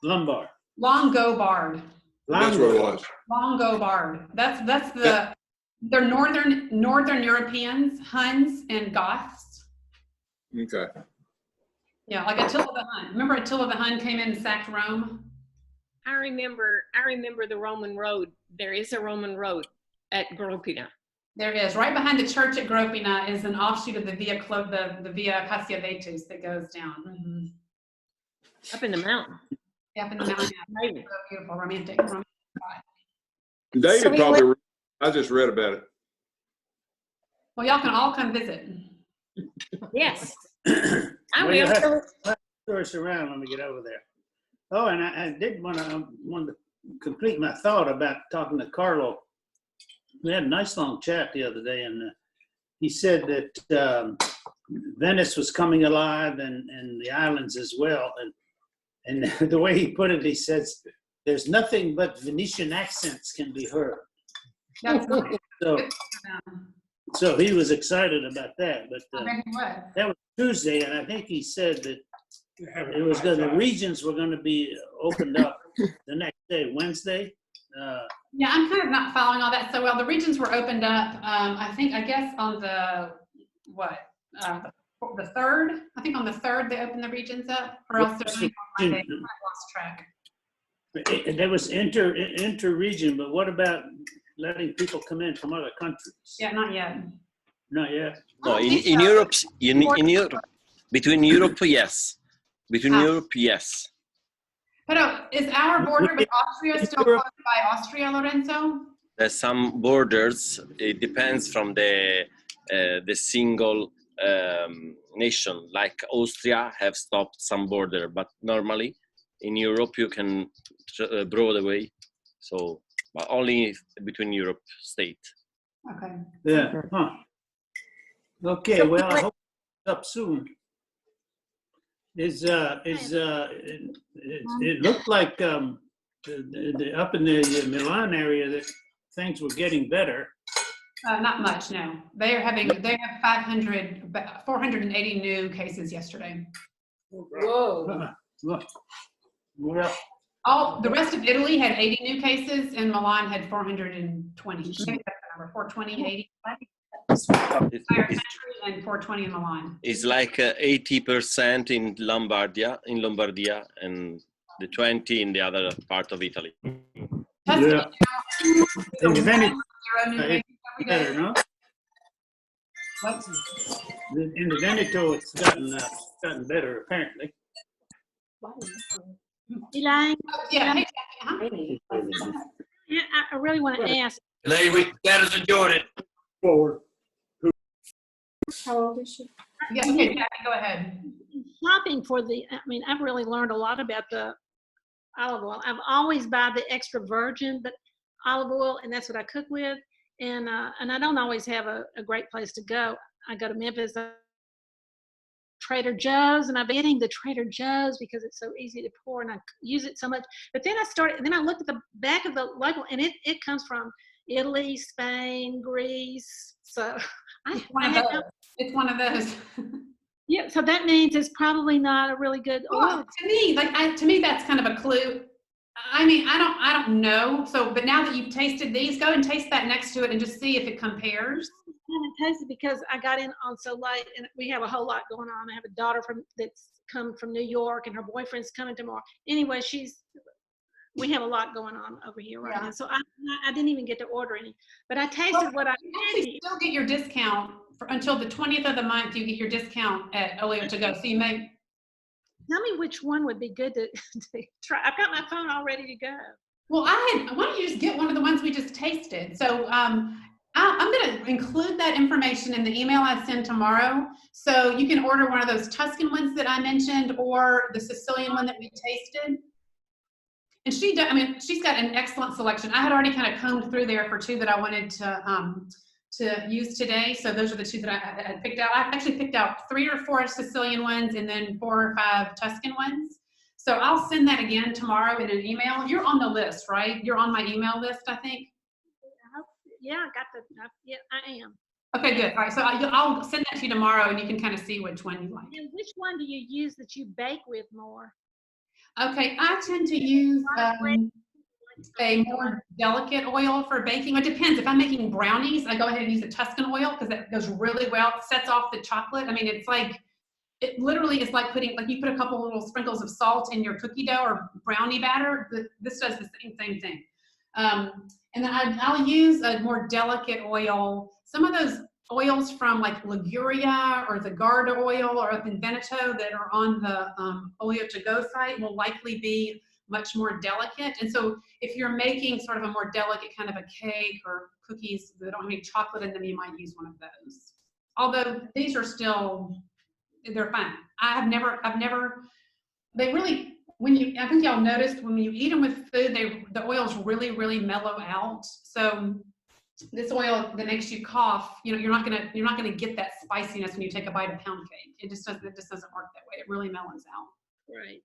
Lombard. Longobard. That's what it was. Longobard. That's the they're northern Europeans, Huns and Goths. Okay. Yeah, like Attila the Hun. Remember Attila the Hun came in and sacked Rome? I remember the Roman road. There is a Roman road at Gropina. There is. Right behind the church at Gropina is an offshoot of the Via Cassia Vetus that goes down. Mm-hmm. Up in the mountain. Yeah, up in the mountain. Yeah. So beautiful, romantic. David probably, I just read about it. Well, y'all can all come visit. Yes. I will. Tourist around when we get over there. Oh, and I did want to complete my thought about talking to Carlo. We had a nice long chat the other day, and he said that Venice was coming alive and the islands as well. And the way he put it, he says, there's nothing but Venetian accents can be heard. That's So he was excited about that, but I bet he was. that was Tuesday, and I think he said that it was the regions were going to be opened up the next day, Wednesday. Yeah, I'm kind of not following all that so well. The regions were opened up, I guess on the, the 3rd? I think on the 3rd they opened the regions up, or else they're doing it on Monday. I lost track. There was inter-region, but what about letting people come in from other countries? Yeah, not yet. Not yet. No, in Europe, in Europe, between Europe, yes. Between Europe, yes. But is our border with Austria still closed by Austria, Lorenzo? There's some borders. It depends from the single nation. Like Austria have stopped some border, but normally in Europe you can broad away. So, but only between Europe state. Okay. Yeah. Huh. Okay. Well, I hope it's up soon. It looked like up in the Milan area that things were getting better. Not much, no. They have 480 new cases yesterday. Whoa. Well, the rest of Italy had 80 new cases, and Milan had 420. Maybe that's the number, 420, 80. And 420 in Milan. It's like 80% in Lombardia, and the 20 in the other part of Italy. Yeah. In the better, no? What? In the Veneto, it's gotten better apparently. Elaine? Yeah. Hey, Yeah, I really want to ask. Elaine, we status enjoyed it. Forward. How old is she? Yeah, okay, Jackie, go ahead. Shopping for I've really learned a lot about the olive oil. I've always buy the extra virgin olive oil, and that's what I cook with. And I don't always have a great place to go. I go to Memphis, Trader Joe's, and I've been getting the Trader Joe's because it's so easy to pour, and I use it so much. But then I looked at the back of the label, and it comes from Italy, Spain, Greece. So it's one of those. Yeah, so that means it's probably not a really good oil. Well, to me, that's kind of a clue. I mean, I don't know. So, but now that you've tasted these, go and taste that next to it and just see if it compares. I haven't tasted because I got in on so late, and we have a whole lot going on. I have a daughter that's come from New York, and her boyfriend's coming tomorrow. Anyway, we have a lot going on over here right now. So I didn't even get to order any, but I tasted what I actually still get your discount until the 20th of the month. You get your discount at Oleo to Go. So you may tell me which one would be good to try. I've got my phone all ready to go. Well, why don't you just get one of the ones we just tasted? So I'm going to include that information in the email I send tomorrow. So you can order one of those Tuscan ones that I mentioned, or the Sicilian one that we tasted. And she's got an excellent selection. I had already kind of combed through there for two that I wanted to use today. So those are the two that I had picked out. I actually picked out 3 or 4 Sicilian ones and then 4 or 5 Tuscan ones. So I'll send that again tomorrow in an email. You're on the list, right? You're on my email list, I think. Yeah, I am. Okay, good. All right, so I'll send that to you tomorrow, and you can kind of see which one you like. And which one do you use that you bake with more? Okay, I tend to use a more delicate oil for baking. It depends. If I'm making brownies, I go ahead and use the Tuscan oil because that goes really well. It sets off the chocolate. I mean, it literally is like you put a couple little sprinkles of salt in your cookie dough or brownie batter. This does the same thing. And then I'll use a more delicate oil. Some of those oils from like Liguria or the Garda oil or up in Veneto that are on the Oleo to Go site will likely be much more delicate. And so if you're making sort of a more delicate kind of a cake or cookies that don't have any chocolate in them, you might use one of those. Although these are still, they're fine. I think y'all noticed when you eat them with food, the oils really, really mellow out. So this oil that makes you cough, you're not gonna get that spiciness when you take a bite of pound cake. It just doesn't work that way. It really mellows out. Right.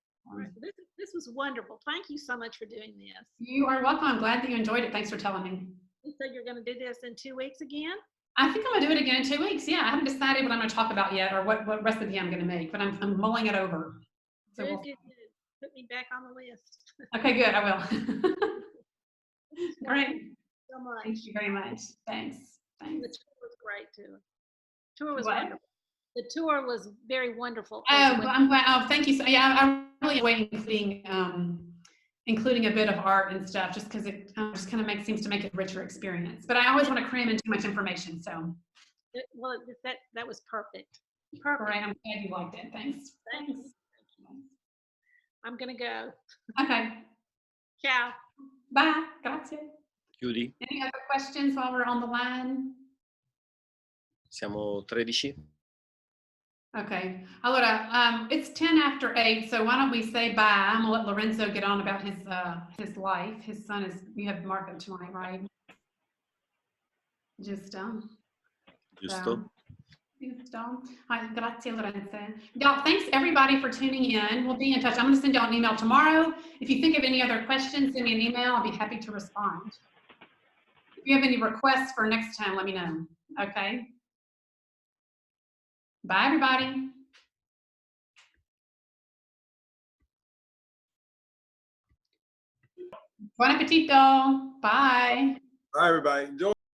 This was wonderful. Thank you so much for doing this. You are welcome. I'm glad that you enjoyed it. Thanks for telling me. You said you're going to do this in 2 weeks again? I think I'm gonna do it again in 2 weeks. Yeah, I haven't decided what I'm gonna talk about yet or what recipe I'm gonna make, but I'm mulling it over. So Good, we'll, good, good. Put me back on the list. okay, good. I will. Great. Thank you so much. Thank you very much. Thanks. The Thanks. tour was great too. Tour was What? wonderful. The tour was very wonderful. Oh, I'm glad. Oh, thank you. So yeah, I really enjoy including a bit of art and stuff, just because it just kind of seems to make it a richer experience. But I always want to cram in too much information. So. Well, that was perfect. Perfect. Great. I'm glad you liked it. Thanks. Thank you. I'm gonna go. Okay. Ciao. Bye. Grazie. Chiudi? Any other questions while we're on the line? Siamo 13. Okay. Allora, it's 10 after 8, so why don't we say bye? I'm gonna let Lorenzo get on about his life. His son is, you have Marco tonight, right? Giusto. Giusto. Giusto. Grazie, Lorenzo. Y'all, thanks everybody for tuning in. We'll be in touch. I'm gonna send y'all an email tomorrow. If you think of any other questions, send me an email. I'll be happy to respond. If you have any requests for next time, let me know. Okay. Bye, everybody. Buon appetito. Bye. Bye, everybody. Enjoy.